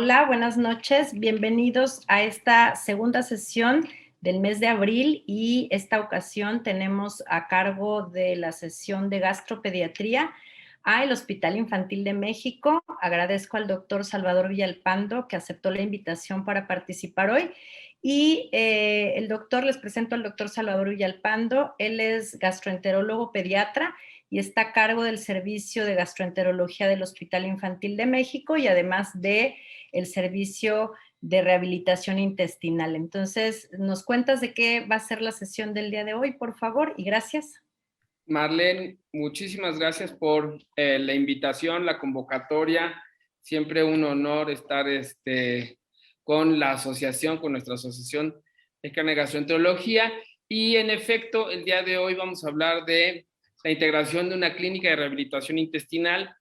Hola, buenas noches. Bienvenidos a esta segunda sesión del mes de abril y esta ocasión tenemos a cargo de la sesión de gastropediatría al Hospital Infantil de México. Agradezco al doctor Salvador Villalpando que aceptó la invitación para participar hoy. Y les presento al doctor Salvador Villalpando. Él es gastroenterólogo pediatra y está a cargo del servicio de gastroenterología del Hospital Infantil de México y además de el servicio de rehabilitación intestinal. Entonces, ¿nos cuentas de qué va a ser la sesión del día de hoy, por favor? Y gracias. Marlene, muchísimas gracias por la invitación, la convocatoria. Siempre un honor estar con la asociación, con nuestra asociación mexicana de gastroenterología. Y en efecto, el día de hoy vamos a hablar de la integración de una clínica de rehabilitación intestinal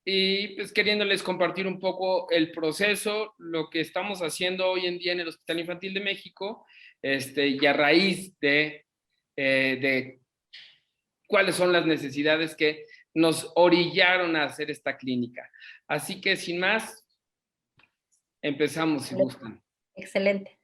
y pues queriéndoles compartir un poco el proceso, lo que estamos haciendo hoy en día en el Hospital Infantil de México, y a raíz de cuáles son las necesidades que nos orillaron a hacer esta clínica. Así que sin más, empezamos si gustan. Excelente.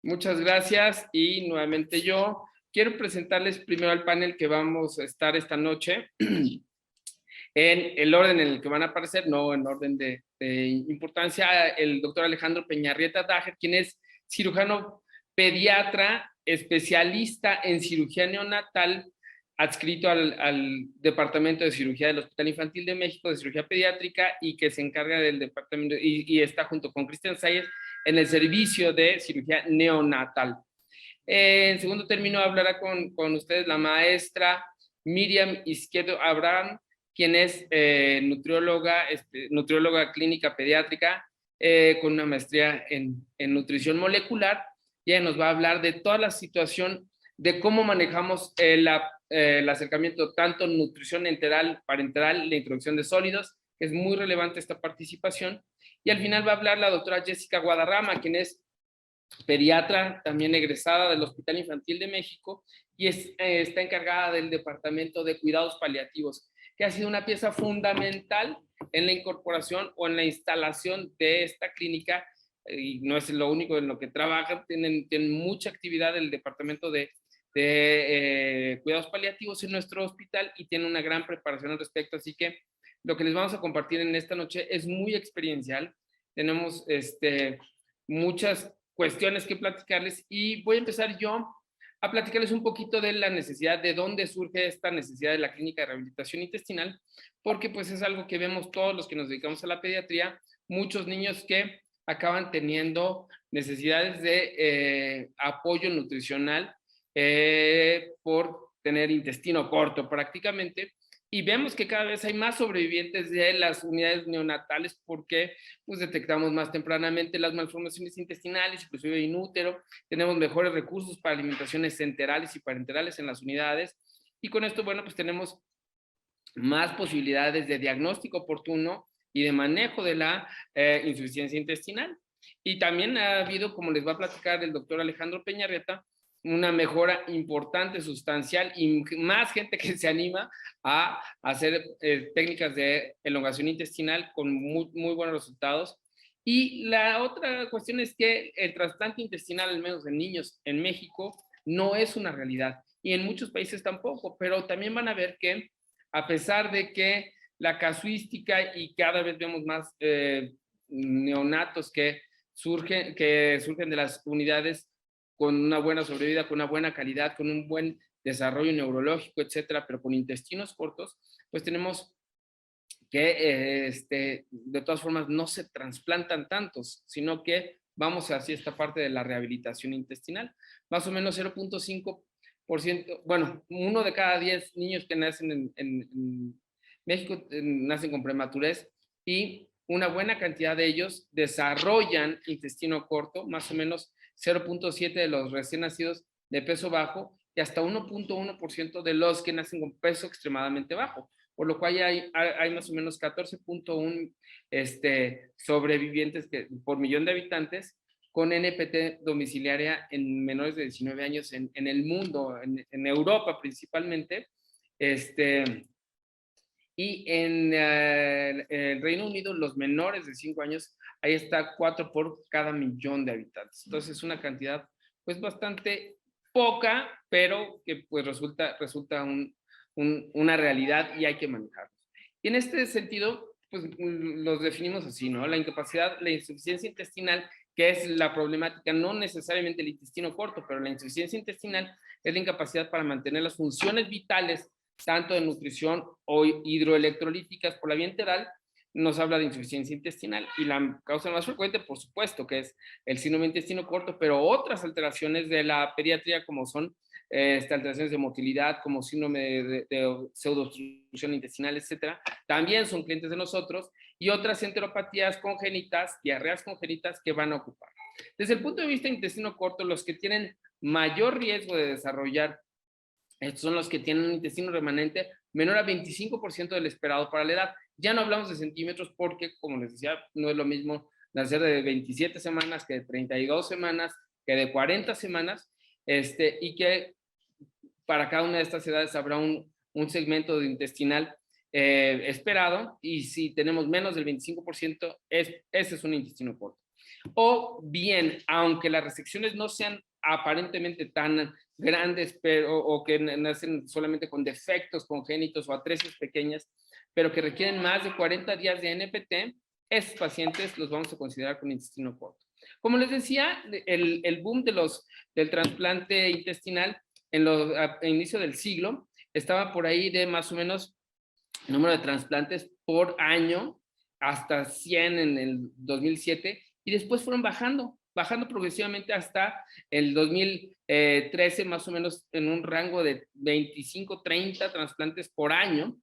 Muchas gracias y nuevamente yo quiero presentarles primero al panel que vamos a estar esta noche en el orden en el que van a aparecer, no en orden de importancia. El doctor Alejandro Peñarrieta Dajer, quien es cirujano pediatra, especialista en cirugía neonatal, adscrito al Departamento de Cirugía del Hospital Infantil de México, de cirugía pediátrica, y que se encarga del departamento, y está junto con Cristian Sayers en el servicio de cirugía neonatal. En segundo término, hablará con ustedes la maestra Miriam Izquierdo Abraham, quien es nutrióloga clínica pediátrica con una maestría en nutrición molecular, y ella nos va a hablar de toda la situación de cómo manejamos el acercamiento tanto nutrición enteral, parenteral, la introducción de sólidos, que es muy relevante esta participación. Y al final va a hablar la doctora Jessica Guadarrama, quien es pediatra, también egresada del Hospital Infantil de México, y está encargada del Departamento de Cuidados Paliativos, que ha sido una pieza fundamental en la incorporación o en la instalación de esta clínica, y no es lo único en lo que trabajan, tienen mucha actividad el Departamento de Cuidados Paliativos en nuestro hospital y tiene una gran preparación al respecto, así que lo que les vamos a compartir en esta noche es muy experiencial. Tenemos muchas cuestiones que platicarles y voy a empezar yo a platicarles un poquito de la necesidad, de dónde surge esta necesidad de la clínica de rehabilitación intestinal, porque pues es algo que vemos todos los que nos dedicamos a la pediatría, muchos niños que acaban teniendo necesidades de apoyo nutricional por tener intestino corto prácticamente. Y vemos que cada vez hay más sobrevivientes de las unidades neonatales porque pues, detectamos más tempranamente las malformaciones intestinales, inclusive in útero, tenemos mejores recursos para alimentaciones enterales y parenterales en las unidades, y con esto, bueno, pues tenemos más posibilidades de diagnóstico oportuno y de manejo de la insuficiencia intestinal. Y también ha habido, como les va a platicar el doctor Alejandro Peñarrieta, una mejora importante, sustancial, y más gente que se anima a hacer técnicas de elongación intestinal con muy buenos resultados. Y la otra cuestión es que el trasplante intestinal, al menos en niños en México, no es una realidad, y en muchos países tampoco, pero también van a ver que a pesar de que la casuística y cada vez vemos más neonatos que surgen de las unidades con una buena sobrevida, con una buena calidad, con un buen desarrollo neurológico, etcétera, pero con intestinos cortos, pues tenemos que de todas formas no se trasplantan tantos, sino que vamos hacia esta parte de la rehabilitación intestinal. Más o menos 0.5% bueno, 1 de cada 10 niños que nacen en México nacen con prematurez y una buena cantidad de ellos desarrollan intestino corto, más o menos 0.7 de los recién nacidos de peso bajo y hasta 1.1% de los que nacen con peso extremadamente bajo, por lo cual hay más o menos 14.1 sobrevivientes por millón de habitantes con NPT domiciliaria en menores de 19 años en el mundo, en Europa principalmente. Y en el Reino Unido, los menores de 5 años, ahí está 4 por cada millón de habitantes. Entonces es una cantidad pues bastante poca, pero que pues resulta una realidad y hay que manejarlos. Y en este sentido, pues los definimos así, ¿no? La incapacidad, la insuficiencia intestinal, que es la problemática, no necesariamente el intestino corto, pero la insuficiencia intestinal es la incapacidad para mantener las funciones vitales, tanto de nutrición o hidroelectrolíticas por la vía enteral. Nos habla de insuficiencia intestinal y la causa más frecuente, por supuesto, que es el síndrome de intestino corto, pero otras alteraciones de la pediatría como son alteraciones de motilidad, como síndrome de pseudoobstrucción intestinal, etcétera, también son clientes de nosotros, y otras enteropatías congénitas, diarreas congénitas que van a ocupar. Desde el punto de vista de intestino corto, los que tienen mayor riesgo de desarrollar, estos son los que tienen un intestino remanente menor a 25% del esperado para la edad. Ya no hablamos de centímetros porque, como les decía, no es lo mismo nacer de 27 semanas que de 32 semanas, que de 40 semanas, y que para cada una de estas edades habrá un segmento de intestinal esperado, y si tenemos menos del 25%, ese es un intestino corto. O bien, aunque las resecciones no sean aparentemente tan grandes, o que nacen solamente con defectos congénitos o atresis pequeñas, pero que requieren más de 40 días de NPT, esos pacientes los vamos a considerar con intestino corto. Como les decía, el boom del trasplante intestinal a inicio del siglo estaba por ahí de más o menos el número de trasplantes por año, hasta 100 en el 2007, y después fueron bajando progresivamente hasta el 2013, más o menos en un rango de 25, 30 trasplantes por año,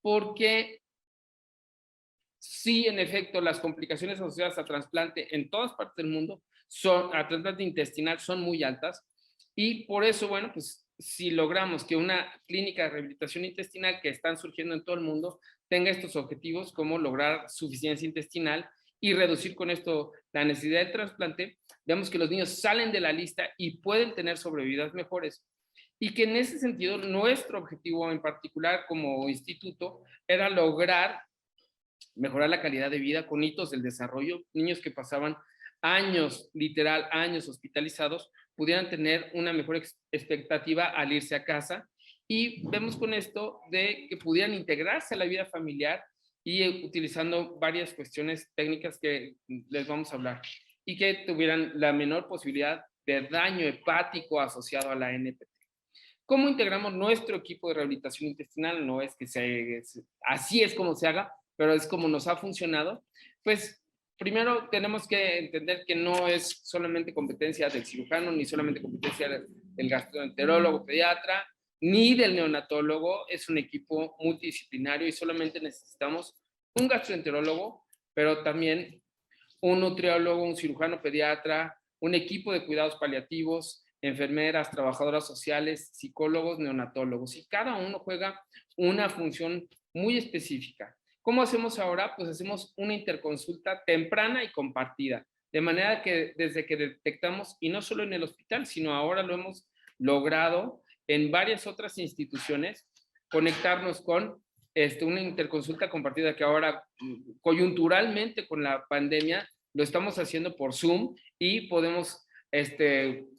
porque sí, en efecto, las complicaciones asociadas a trasplante en todas partes del mundo, a trasplante intestinal, son muy altas, y por eso, bueno, pues si logramos que una clínica de rehabilitación intestinal que están surgiendo en todo el mundo tenga estos objetivos, como lograr suficiencia intestinal y reducir con esto la necesidad de trasplante, vemos que los niños salen de la lista y pueden tener sobrevidas mejores. Y que en ese sentido, nuestro objetivo en particular como instituto era lograr mejorar la calidad de vida con hitos del desarrollo. Niños que pasaban años, literal años hospitalizados, pudieran tener una mejor expectativa al irse a casa, y vemos con esto de que pudieran integrarse a la vida familiar y utilizando varias cuestiones técnicas que les vamos a hablar, y que tuvieran la menor posibilidad de daño hepático asociado a la NPT. ¿Cómo integramos nuestro equipo de rehabilitación intestinal? No es que así es como se haga, pero es como nos ha funcionado. Pues primero tenemos que entender que no es solamente competencia del cirujano, ni solamente competencia del gastroenterólogo pediatra, ni del neonatólogo. Es un equipo multidisciplinario y solamente necesitamos un gastroenterólogo, pero también un nutriólogo, un cirujano pediatra, un equipo de cuidados paliativos, enfermeras, trabajadoras sociales, psicólogos, neonatólogos, y cada uno juega una función muy específica. ¿Cómo hacemos ahora? Pues hacemos una interconsulta temprana y compartida, de manera que desde que detectamos, y no solo en el hospital, sino ahora lo hemos logrado en varias otras instituciones, conectarnos con una interconsulta compartida, que ahora coyunturalmente con la pandemia lo estamos haciendo por Zoom, y podemos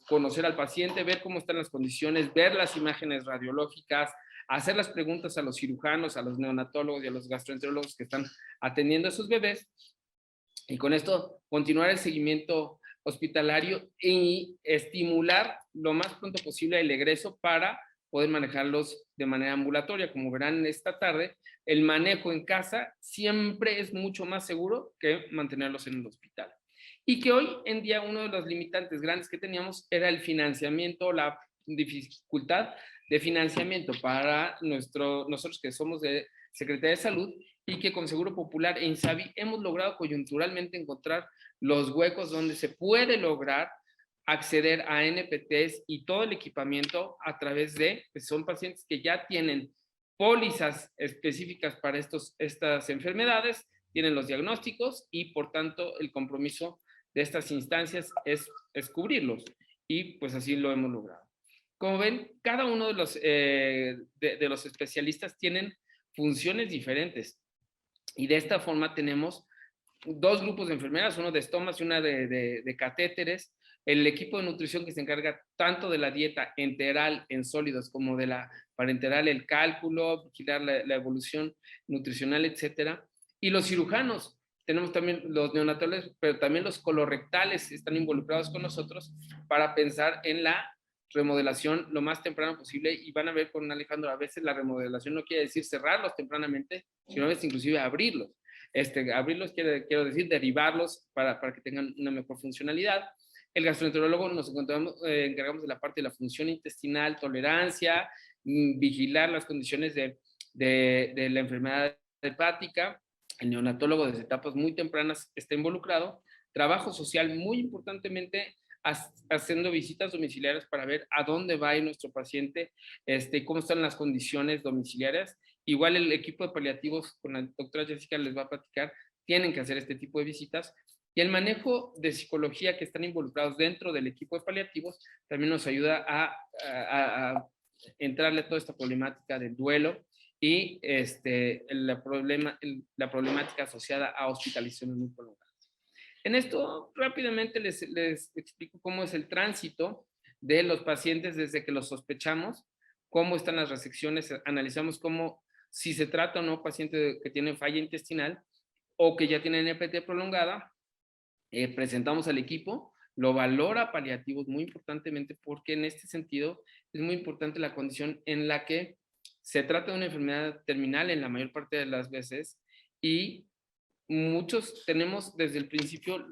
conocer al paciente, ver cómo están las condiciones, ver las imágenes radiológicas, hacer las preguntas a los cirujanos, a los neonatólogos y a los gastroenterólogos que están atendiendo a esos bebés, y con esto continuar el seguimiento hospitalario y estimular lo más pronto posible el egreso para poder manejarlos de manera ambulatoria. Como verán esta tarde, el manejo en casa siempre es mucho más seguro que mantenerlos en el hospital. Y que hoy en día uno de los limitantes grandes que teníamos era el financiamiento, la dificultad de financiamiento para nosotros que somos de Secretaría de Salud y que con Seguro Popular e INSABI hemos logrado coyunturalmente encontrar los huecos donde se puede lograr acceder a NPTs y todo el equipamiento a través de, pues son pacientes que ya tienen pólizas específicas para estas enfermedades, tienen los diagnósticos y por tanto el compromiso de estas instancias es cubrirlos y pues así lo hemos logrado. Como ven, cada uno de los especialistas tienen funciones diferentes y de esta forma tenemos dos grupos de enfermeras, uno de estomas y una de catéteres, el equipo de nutrición que se encarga tanto de la dieta enteral en sólidos como de la parenteral, el cálculo, vigilar la evolución nutricional, etcétera. Y los cirujanos, tenemos también los neonatales, pero también los colorectales están involucrados con nosotros para pensar en la remodelación lo más temprano posible y van a ver con Alejandro, a veces la remodelación no quiere decir cerrarlos tempranamente, sino a veces inclusive abrirlos. Abrirlos quiero decir derivarlos para que tengan una mejor funcionalidad. El gastroenterólogo nos encargamos de la parte de la función intestinal, tolerancia, vigilar las condiciones de la enfermedad hepática. El neonatólogo desde etapas muy tempranas está involucrado. Trabajo social, muy importantemente, haciendo visitas domiciliarias para ver a dónde va nuestro paciente, cómo están las condiciones domiciliarias. Igual el equipo de paliativos, con la doctora Jessica les va a platicar, tienen que hacer este tipo de visitas. Y el manejo de psicología que están involucrados dentro del equipo de paliativos también nos ayuda a entrarle a toda esta problemática del duelo y la problemática asociada a hospitalizaciones muy prolongadas. En esto rápidamente les explico cómo es el tránsito de los pacientes desde que los sospechamos, cómo están las resecciones, analizamos cómo, si se trata o no paciente que tiene falla intestinal o que ya tiene NPT prolongada, presentamos al equipo, lo valora paliativos muy importantemente porque en este sentido es muy importante la condición en la que se trata de una enfermedad terminal en la mayor parte de las veces y muchos tenemos desde el principio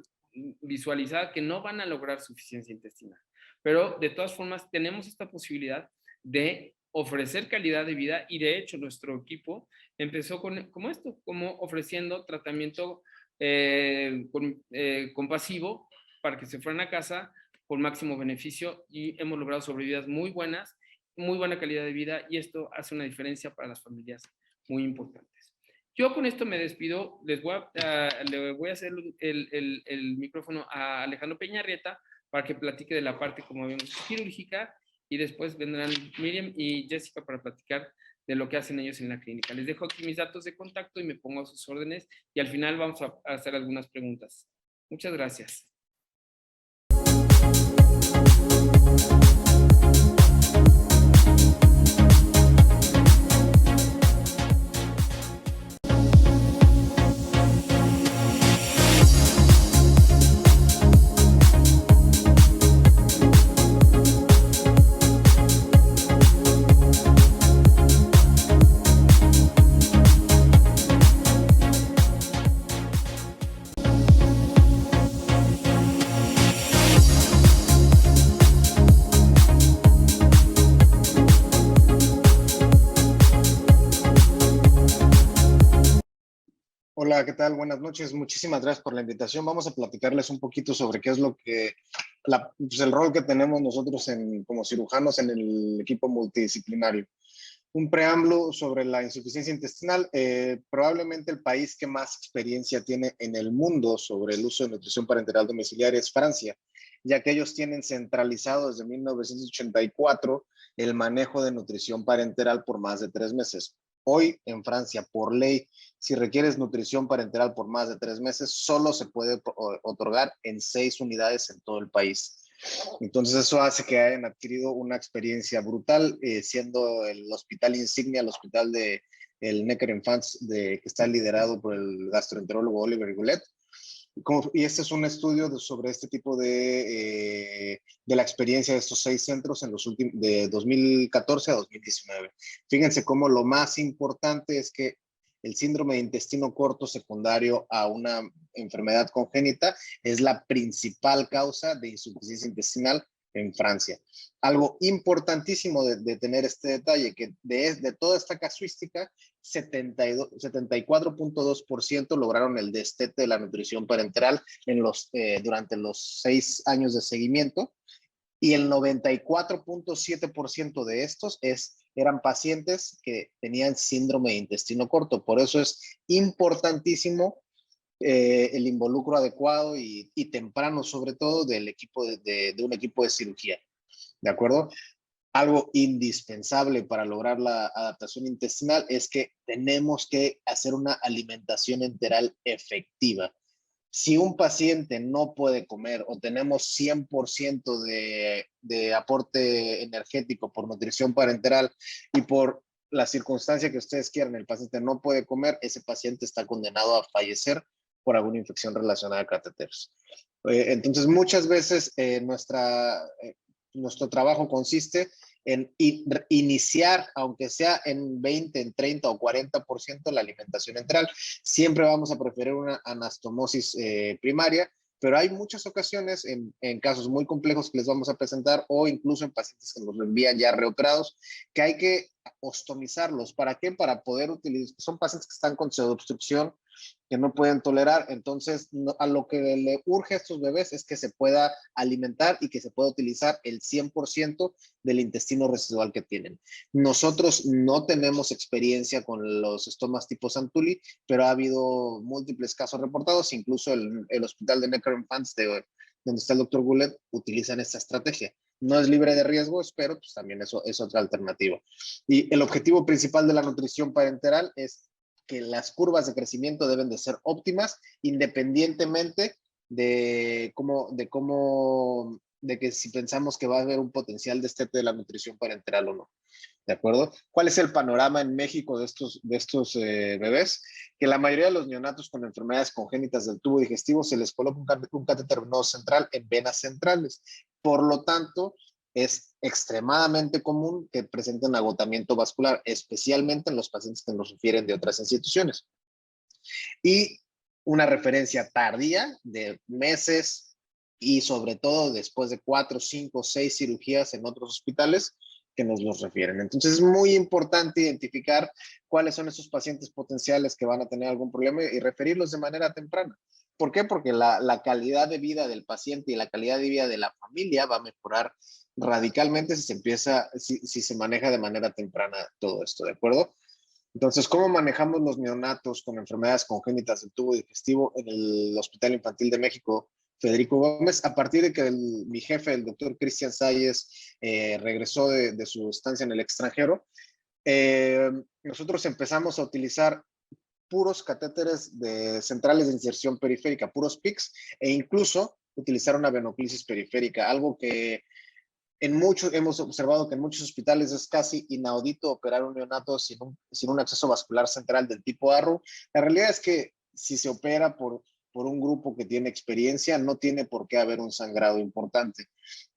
visualizada que no van a lograr suficiencia intestinal, pero de todas formas tenemos esta posibilidad de ofrecer calidad de vida y de hecho nuestro equipo empezó como ofreciendo tratamiento compasivo para que se fueran a casa por máximo beneficio y hemos logrado sobrevividas muy buenas, muy buena calidad de vida y esto hace una diferencia para las familias muy importantes. Yo con esto me despido, le voy a hacer el micrófono a Alejandro Peñarrieta para que platique de la parte, como vemos, quirúrgica y después vendrán Miriam y Jessica para platicar de lo que hacen ellos en la clínica. Les dejo aquí mis datos de contacto y me pongo a sus órdenes y al final vamos a hacer algunas preguntas. Muchas gracias. Hola, ¿qué tal? Buenas noches. Muchísimas gracias por la invitación. Vamos a platicarles un poquito sobre qué es lo que, pues el rol que tenemos nosotros como cirujanos en el equipo multidisciplinario. Un preámbulo sobre la insuficiencia intestinal. Probablemente el país que más experiencia tiene en el mundo sobre el uso de nutrición parenteral domiciliaria es Francia, ya que ellos tienen centralizado desde 1984 el manejo de nutrición parenteral por más de 3 meses. Hoy en Francia, por ley, si requieres nutrición parenteral por más de 3 meses, solo se puede otorgar en 6 unidades en todo el país. Entonces eso hace que hayan adquirido una experiencia brutal, siendo el hospital insignia, el hospital de el Necker-Enfants, que está liderado por el gastroenterólogo Oliver Goulet. Y este es un estudio sobre este tipo de la experiencia de estos 6 centros en los últimos, de 2014 a 2019. Fíjense cómo lo más importante es que el síndrome de intestino corto secundario a una enfermedad congénita es la principal causa de insuficiencia intestinal en Francia. Algo importantísimo de tener este detalle, que de toda esta casuística, 74.2% lograron el destete de la nutrición parenteral durante los 6 años de seguimiento, y el 94.7% de estos eran pacientes que tenían síndrome de intestino corto. Por eso es importantísimo el involucro adecuado y temprano, sobre todo, del equipo de un equipo de cirugía. ¿De acuerdo? Algo indispensable para lograr la adaptación intestinal es que tenemos que hacer una alimentación enteral efectiva. Si un paciente no puede comer o tenemos 100% de aporte energético por nutrición parenteral y por la circunstancia que ustedes quieran, el paciente no puede comer, ese paciente está condenado a fallecer por alguna infección relacionada a catéteres. Entonces, muchas veces nuestro trabajo consiste en iniciar, aunque sea en 20, en 30 o 40% la alimentación enteral. Siempre vamos a preferir una anastomosis primaria, pero hay muchas ocasiones en casos muy complejos que les vamos a presentar, o incluso en pacientes que nos envían ya reoperados, que hay que ostomizarlos. ¿Para qué? Para poder utilizar, son pacientes que están con pseudoobstrucción, que no pueden tolerar. Entonces, a lo que le urge a estos bebés es que se pueda alimentar y que se pueda utilizar el 100% del intestino residual que tienen. Nosotros no tenemos experiencia con los estomas tipo Santulli, pero ha habido múltiples casos reportados, incluso el hospital de Necker-Enfants, donde está el doctor Goulet, utilizan esta estrategia. No es libre de riesgos, pero pues también eso es otra alternativa. Y el objetivo principal de la nutrición parenteral es que las curvas de crecimiento deben de ser óptimas, independientemente de que si pensamos que va a haber un potencial destete de la nutrición parenteral o no. ¿De acuerdo? ¿Cuál es el panorama en México de estos bebés? Que la mayoría de los neonatos con enfermedades congénitas del tubo digestivo se les coloca un catéter venoso central en venas centrales. Por lo tanto, es extremadamente común que presenten agotamiento vascular, especialmente en los pacientes que nos refieren de otras instituciones. Y una referencia tardía de meses y sobre todo después de 4, 5, 6 cirugías en otros hospitales que nos los refieren. Entonces es muy importante identificar cuáles son esos pacientes potenciales que van a tener algún problema y referirlos de manera temprana. ¿Por qué? Porque la calidad de vida del paciente y la calidad de vida de la familia va a mejorar radicalmente si se maneja de manera temprana todo esto, ¿de acuerdo? Entonces, ¿cómo manejamos los neonatos con enfermedades congénitas del tubo digestivo en el Hospital Infantil de México, Federico Gómez? A partir de que mi jefe, el doctor Cristian Salles, regresó de su estancia en el extranjero, nosotros empezamos a utilizar puros catéteres de centrales de inserción periférica, puros PICS, e incluso utilizar una venoclisis periférica, algo que hemos observado que en muchos hospitales es casi inaudito operar un neonato sin un acceso vascular central del tipo ARRU. La realidad es que si se opera por un grupo que tiene experiencia, no tiene por qué haber un sangrado importante.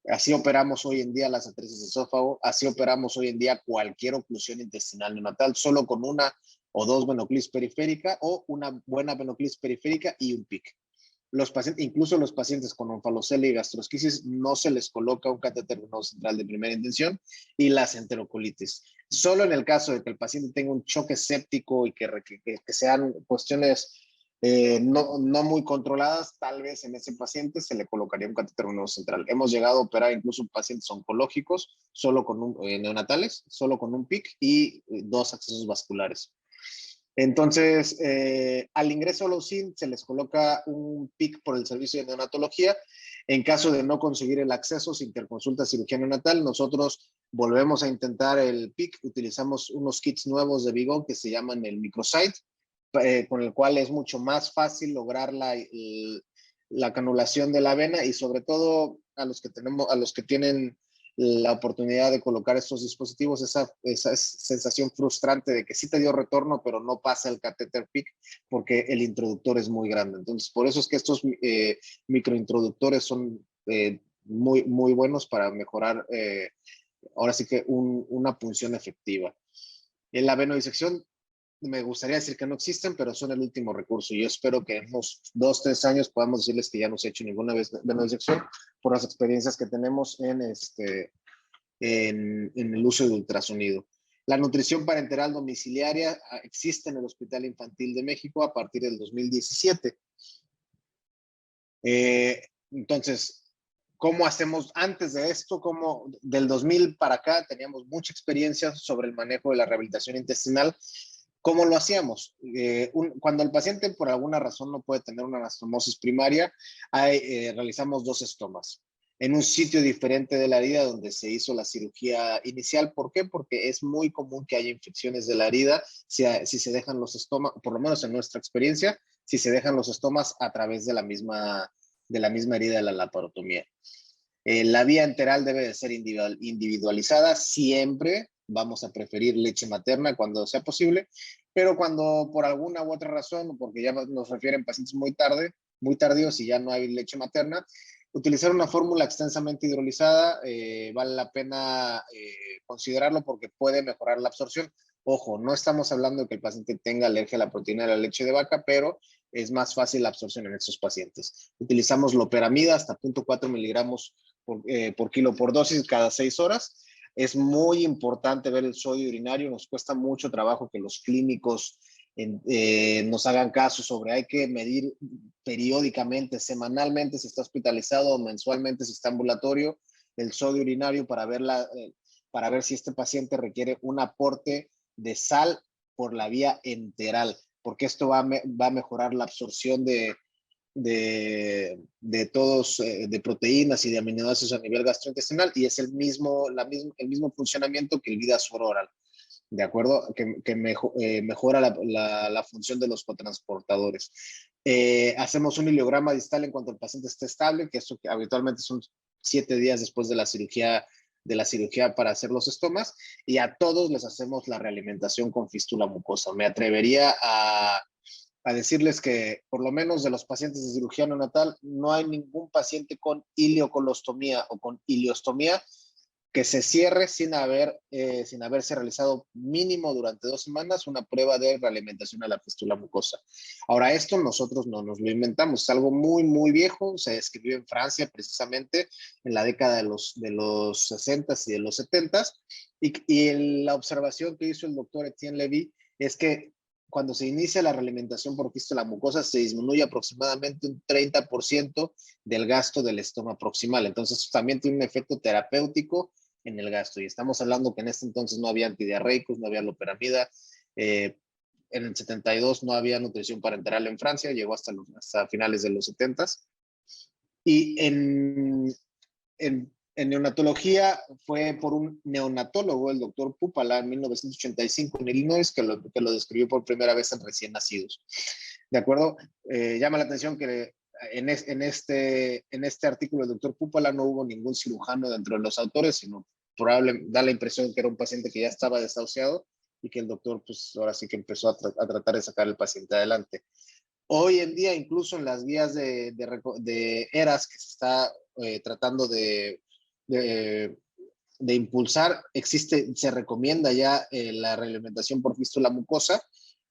Así operamos hoy en día las atresis de esófago, así operamos hoy en día cualquier oclusión intestinal neonatal, solo con una o dos venoclisis periférica o una buena venoclisis periférica y un PIC. Incluso los pacientes con onfalocelia y gastrosquisis no se les coloca un catéter venoso central de primera intención, y las enterocolitis. Solo en el caso de que el paciente tenga un choque séptico y que sean cuestiones no muy controladas, tal vez en ese paciente se le colocaría un catéter venoso central. Hemos llegado a operar incluso pacientes oncológicos neonatales, solo con un PIC y 2 accesos vasculares. Entonces, al ingreso a la UCIN se les coloca un PIC por el servicio de neonatología. En caso de no conseguir el acceso, se interconsulta cirugía neonatal. Nosotros volvemos a intentar el PIC. Utilizamos unos kits nuevos de Vigón que se llaman el Microsite, con el cual es mucho más fácil lograr la canulación de la vena, y sobre todo a los que tienen la oportunidad de colocar estos dispositivos, esa sensación frustrante de que sí te dio retorno, pero no pasa el catéter PIC porque el introductor es muy grande. Entonces, por eso es que estos microintroductores son muy, muy buenos para mejorar, ahora sí que una punción efectiva. En la venodisección me gustaría decir que no existen, pero son el último recurso. Yo espero que en unos 2, 3 años podamos decirles que ya no se ha hecho ninguna vez benodisección por las experiencias que tenemos en el uso de ultrasonido. La nutrición parenteral domiciliaria existe en el Hospital Infantil de México a partir del 2017. Entonces, ¿cómo hacemos antes de esto? Como del 2000 para acá teníamos mucha experiencia sobre el manejo de la rehabilitación intestinal. ¿Cómo lo hacíamos? Cuando el paciente por alguna razón no puede tener una anastomosis primaria, realizamos 2 estomas en un sitio diferente de la herida donde se hizo la cirugía inicial. ¿Por qué? Porque es muy común que haya infecciones de la herida si se dejan los estomas, por lo menos en nuestra experiencia, si se dejan los estomas a través de la misma herida de la laparotomía. La vía enteral debe de ser individualizada. Siempre vamos a preferir leche materna cuando sea posible, pero cuando por alguna u otra razón, porque ya nos refieren pacientes muy tardíos y ya no hay leche materna, utilizar una fórmula extensamente hidrolizada vale la pena considerarlo porque puede mejorar la absorción. Ojo, no estamos hablando de que el paciente tenga alergia a la proteína de la leche de vaca, pero es más fácil la absorción en estos pacientes. Utilizamos loperamida hasta 0.4 miligramos por kilo por dosis cada 6 horas. Es muy importante ver el sodio urinario. Nos cuesta mucho trabajo que los clínicos nos hagan caso sobre hay que medir periódicamente, semanalmente si está hospitalizado o mensualmente si está ambulatorio el sodio urinario para ver si este paciente requiere un aporte de sal por la vía enteral, porque esto va a mejorar la absorción de proteínas y de aminoácidos a nivel gastrointestinal y es el mismo funcionamiento que el Vidasor oral. ¿De acuerdo? Que mejora la función de los cotransportadores. Hacemos un ileograma distal en cuanto el paciente esté estable, que esto que habitualmente son 7 días después de la cirugía para hacer los estomas, y a todos les hacemos la realimentación con fístula mucosa. Me atrevería a decirles que por lo menos de los pacientes de cirugía neonatal no hay ningún paciente con ileocolostomía o con ileostomía que se cierre sin haberse realizado mínimo durante 2 semanas una prueba de realimentación a la fístula mucosa. Ahora, esto nosotros no nos lo inventamos, es algo muy, muy viejo, se escribió en Francia precisamente en la década de los 60s y de los 70s, y la observación que hizo el doctor Etienne Levy es que cuando se inicia la realimentación por fístula mucosa se disminuye aproximadamente un 30% del gasto del estoma proximal. Entonces, también tiene un efecto terapéutico en el gasto. Y estamos hablando que en este entonces no había antidiarreicos, no había loperamida. En el 72 no había nutrición parenteral en Francia, llegó hasta finales de los 70s. Y en neonatología fue por un neonatólogo, el doctor Pupala, en 1985 en Illinois, que lo describió por primera vez en recién nacidos. ¿De acuerdo? Llama la atención que en este artículo del doctor Pupala no hubo ningún cirujano dentro de los autores, sino da la impresión que era un paciente que ya estaba desahuciado y que el doctor, pues ahora sí que empezó a tratar de sacar al paciente adelante. Hoy en día, incluso en las guías de ERAS que se está tratando de impulsar, se recomienda ya la realimentación por fístula mucosa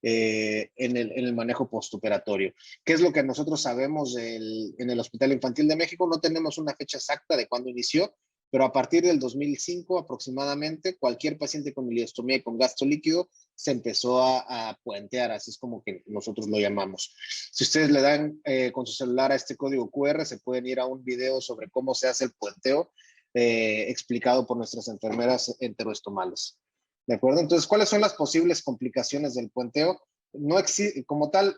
en el manejo postoperatorio. ¿Qué es lo que nosotros sabemos en el Hospital Infantil de México? No tenemos una fecha exacta de cuándo inició, pero a partir del 2005 aproximadamente, cualquier paciente con ileostomía y con gasto líquido se empezó a puentear, así es como que nosotros lo llamamos. Si ustedes le dan con su celular a este código QR, se pueden ir a un video sobre cómo se hace el puenteo, explicado por nuestras enfermeras enteroestomales. ¿De acuerdo? Entonces, ¿cuáles son las posibles complicaciones del puenteo? Como tal,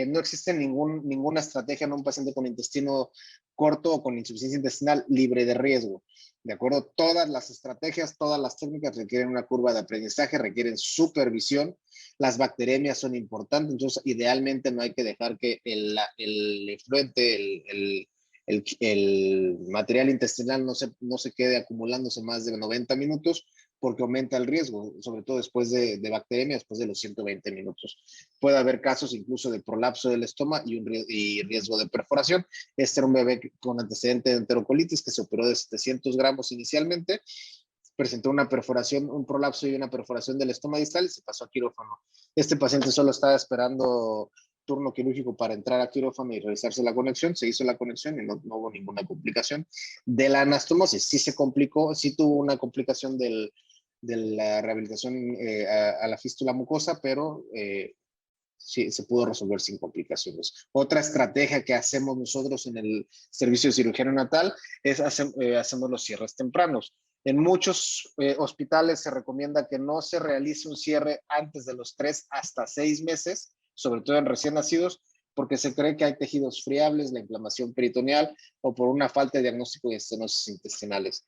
no existe ninguna estrategia en un paciente con intestino corto o con insuficiencia intestinal libre de riesgo. ¿De acuerdo? Todas las estrategias, todas las técnicas requieren una curva de aprendizaje, requieren supervisión. Las bacteremias son importantes, entonces idealmente no hay que dejar que el efluente, el material intestinal no se quede acumulándose más de 90 minutos porque aumenta el riesgo, sobre todo después de bacteremia, después de los 120 minutos. Puede haber casos incluso de prolapso del estómago y riesgo de perforación. Este era un bebé con antecedente de enterocolitis que se operó de 700 gramos inicialmente, presentó una perforación, un prolapso y una perforación del estómago distal y se pasó a quirófano. Este paciente solo estaba esperando turno quirúrgico para entrar a quirófano y realizarse la conexión. Se hizo la conexión y no hubo ninguna complicación. De la anastomosis, sí se complicó, sí tuvo una complicación de la rehabilitación a la fístula mucosa, pero sí, se pudo resolver sin complicaciones. Otra estrategia que hacemos nosotros en el servicio de cirugía neonatal es hacemos los cierres tempranos. En muchos hospitales se recomienda que no se realice un cierre antes de los 3 hasta 6 meses, sobre todo en recién nacidos, porque se cree que hay tejidos friables, la inflamación peritoneal o por una falta de diagnóstico de estenosis intestinales.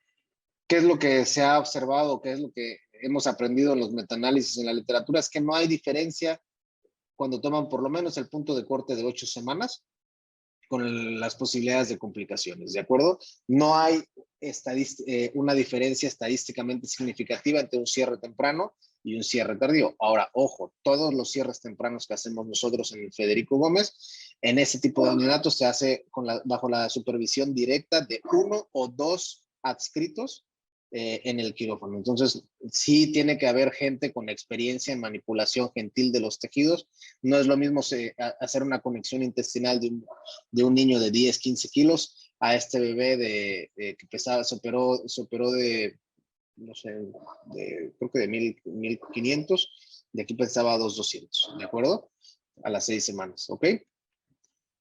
¿Qué es lo que se ha observado? ¿Qué es lo que hemos aprendido en los metaanálisis en la literatura? Es que no hay diferencia cuando toman por lo menos el punto de corte de 8 semanas con las posibilidades de complicaciones, ¿de acuerdo? No hay una diferencia estadísticamente significativa entre un cierre temprano y un cierre tardío. Ahora, ojo, todos los cierres tempranos que hacemos nosotros en el Federico Gómez, en ese tipo de neonatos se hace bajo la supervisión directa de 1 o 2 adscritos en el quirófano. Entonces, sí tiene que haber gente con experiencia en manipulación gentil de los tejidos. No es lo mismo hacer una conexión intestinal de un niño de 10, 15 kilos a este bebé que pesaba, se operó de, no sé, creo que de 1500, de aquí pesaba 2,200, ¿de acuerdo? A las 6 semanas, ¿ok?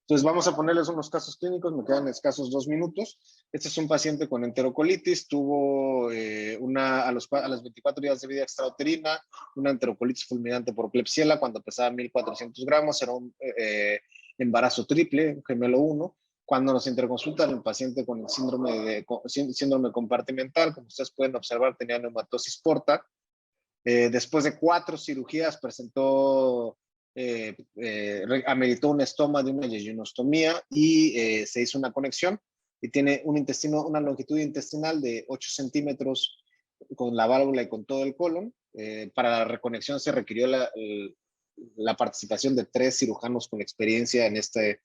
Entonces vamos a ponerles unos casos clínicos, me quedan escasos 2 minutos. Este es un paciente con enterocolitis, tuvo a las 24 días de vida extrauterina, una enterocolitis fulminante por Klebsiella cuando pesaba 1400 gramos, era un embarazo triple, un gemelo 1. Cuando nos interconsultan el paciente con el síndrome compartimental, como ustedes pueden observar, tenía neumatosis porta. Después de 4 cirugías presentó ameritó un estoma de una yejunostomía y se hizo una conexión y tiene una longitud intestinal de 8 centímetros con la válvula y con todo el colon. Para la reconexión se requirió la participación de 3 cirujanos con experiencia en este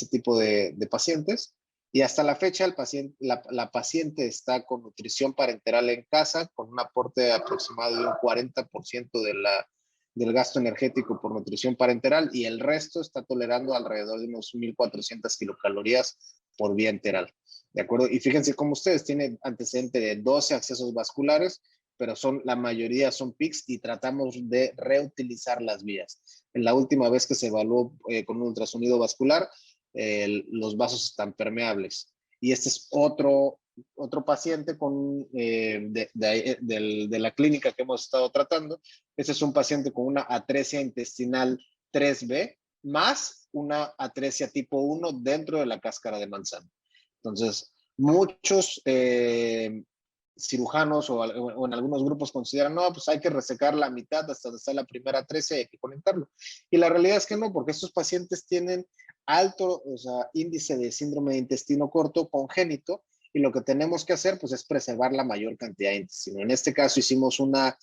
tipo de pacientes. Y hasta la fecha la paciente está con nutrición parenteral en casa, con un aporte aproximado de un 40% del gasto energético por nutrición parenteral y el resto está tolerando alrededor de unos 1400 kilocalorías por vía enteral. ¿De acuerdo? Y fíjense cómo ustedes tienen antecedente de 12 accesos vasculares, pero la mayoría son PICS y tratamos de reutilizar las vías. En la última vez que se evaluó con un ultrasonido vascular, los vasos están permeables. Y este es otro paciente de la clínica que hemos estado tratando. Este es un paciente con una atresia intestinal 3B más una atresia tipo 1 dentro de la cáscara de manzana. Entonces, muchos cirujanos o en algunos grupos consideran, no, pues hay que resecar la mitad hasta donde está la primera atresia y hay que conectarlo. Y la realidad es que no, porque estos pacientes tienen alto índice de síndrome de intestino corto congénito y lo que tenemos que hacer pues es preservar la mayor cantidad de intestino. En este caso hicimos una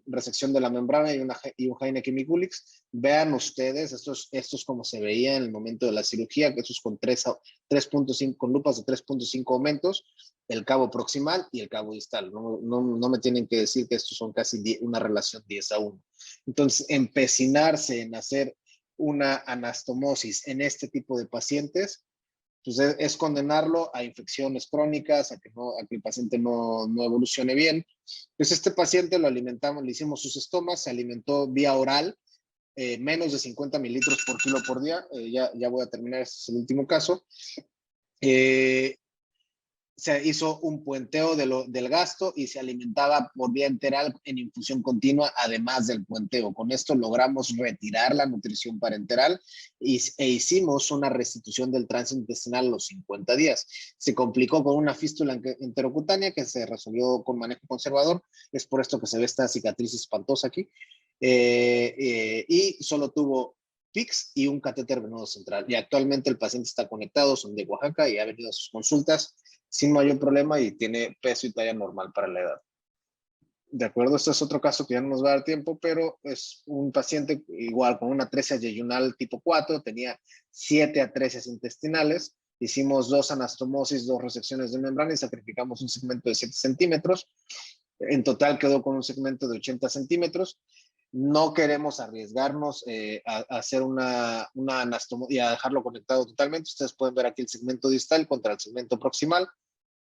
resección de la membrana y un Heineken Mikulicz. Vean ustedes, esto es como se veía en el momento de la cirugía, que estos con 3.5, con lupas de 3.5 aumentos, el cabo proximal y el cabo distal. No me tienen que decir que estos son casi una relación 10:1. Entonces, empecinarse en hacer una anastomosis en este tipo de pacientes, pues es condenarlo a infecciones crónicas, a que el paciente no evolucione bien. Entonces este paciente lo alimentamos, le hicimos sus estomas, se alimentó vía oral, menos de 50 mililitros por kilo por día. Ya voy a terminar, este es el último caso. Se hizo un puenteo del gasto y se alimentaba por vía enteral en infusión continua, además del puenteo. Con esto logramos retirar la nutrición parenteral e hicimos una restitución del tránsito intestinal a los 50 días. Se complicó con una fístula enterocutánea que se resolvió con manejo conservador. Es por esto que se ve esta cicatriz espantosa aquí. Y solo tuvo PICS y un catéter venoso central. Y actualmente el paciente está conectado, son de Oaxaca y ha venido a sus consultas sin mayor problema y tiene peso y talla normal para la edad. De acuerdo, este es otro caso que ya no nos va a dar tiempo, pero es un paciente igual con una atresia yeyunal tipo 4, tenía 7 atresias intestinales, hicimos 2 anastomosis, 2 resecciones de membrana y sacrificamos un segmento de 7 centímetros. En total quedó con un segmento de 80 centímetros. No queremos arriesgarnos a hacer una anastomosis y a dejarlo conectado totalmente. Ustedes pueden ver aquí el segmento distal contra el segmento proximal.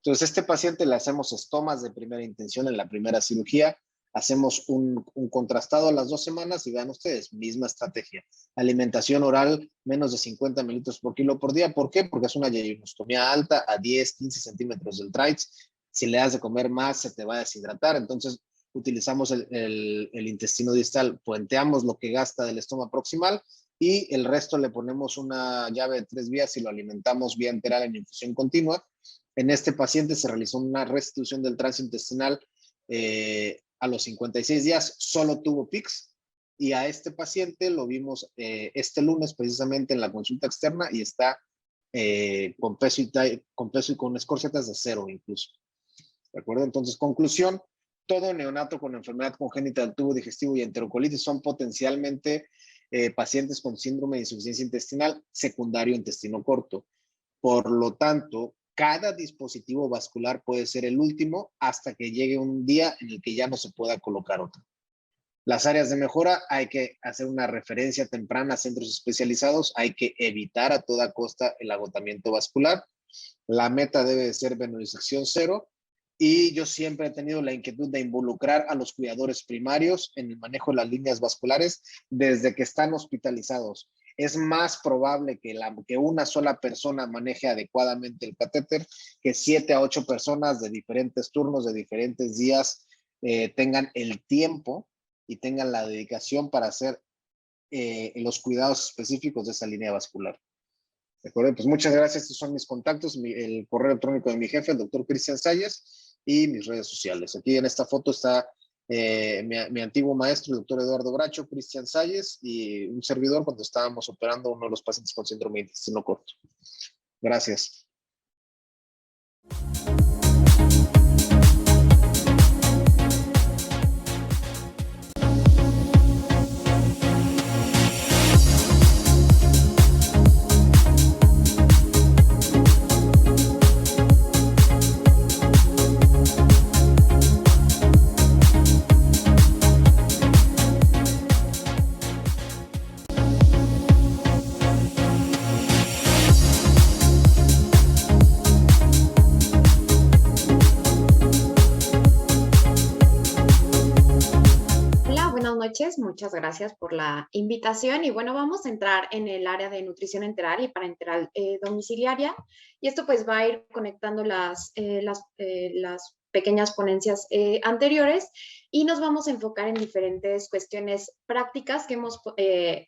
Entonces, este paciente le hacemos estomas de primera intención en la primera cirugía. Hacemos un contrastado a las 2 semanas y vean ustedes, misma estrategia. Alimentación oral, menos de 50 mililitros por kilo por día. ¿Por qué? Porque es una yeyunostomía alta a 10, 15 centímetros del TRICE. Si le das de comer más, se te va a deshidratar. Entonces, utilizamos el intestino distal, puenteamos lo que gasta del estoma proximal y el resto le ponemos una llave de 3 vías y lo alimentamos vía enteral en infusión continua. En este paciente se realizó una restitución del trance intestinal a los 56 días, solo tuvo PICS, y a este paciente lo vimos este lunes precisamente en la consulta externa y está con peso y con score-zetas de 0 incluso. ¿De acuerdo? Entonces, conclusión, todo neonato con enfermedad congénita del tubo digestivo y enterocolitis son potencialmente pacientes con síndrome de insuficiencia intestinal secundario intestino corto. Por lo tanto, cada dispositivo vascular puede ser el último hasta que llegue un día en el que ya no se pueda colocar otro. Las áreas de mejora, hay que hacer una referencia temprana a centros especializados, hay que evitar a toda costa el agotamiento vascular. La meta debe de ser venodisección 0. Y yo siempre he tenido la inquietud de involucrar a los cuidadores primarios en el manejo de las líneas vasculares desde que están hospitalizados. Es más probable que una sola persona maneje adecuadamente el catéter que 7 a 8 personas de diferentes turnos, de diferentes días, tengan el tiempo y tengan la dedicación para hacer los cuidados específicos de esa línea vascular. ¿De acuerdo? Pues muchas gracias. Estos son mis contactos, el correo electrónico de mi jefe, el doctor Cristian Salles, y mis redes sociales. Aquí en esta foto está mi antiguo maestro, el doctor Eduardo Bracho, Cristian Salles, y un servidor cuando estábamos operando a uno de los pacientes con síndrome de intestino corto. Gracias. Muchas gracias por la invitación y bueno, vamos a entrar en el área de nutrición enteral y parenteral domiciliaria y esto pues va a ir conectando las pequeñas ponencias anteriores y nos vamos a enfocar en diferentes cuestiones prácticas que hemos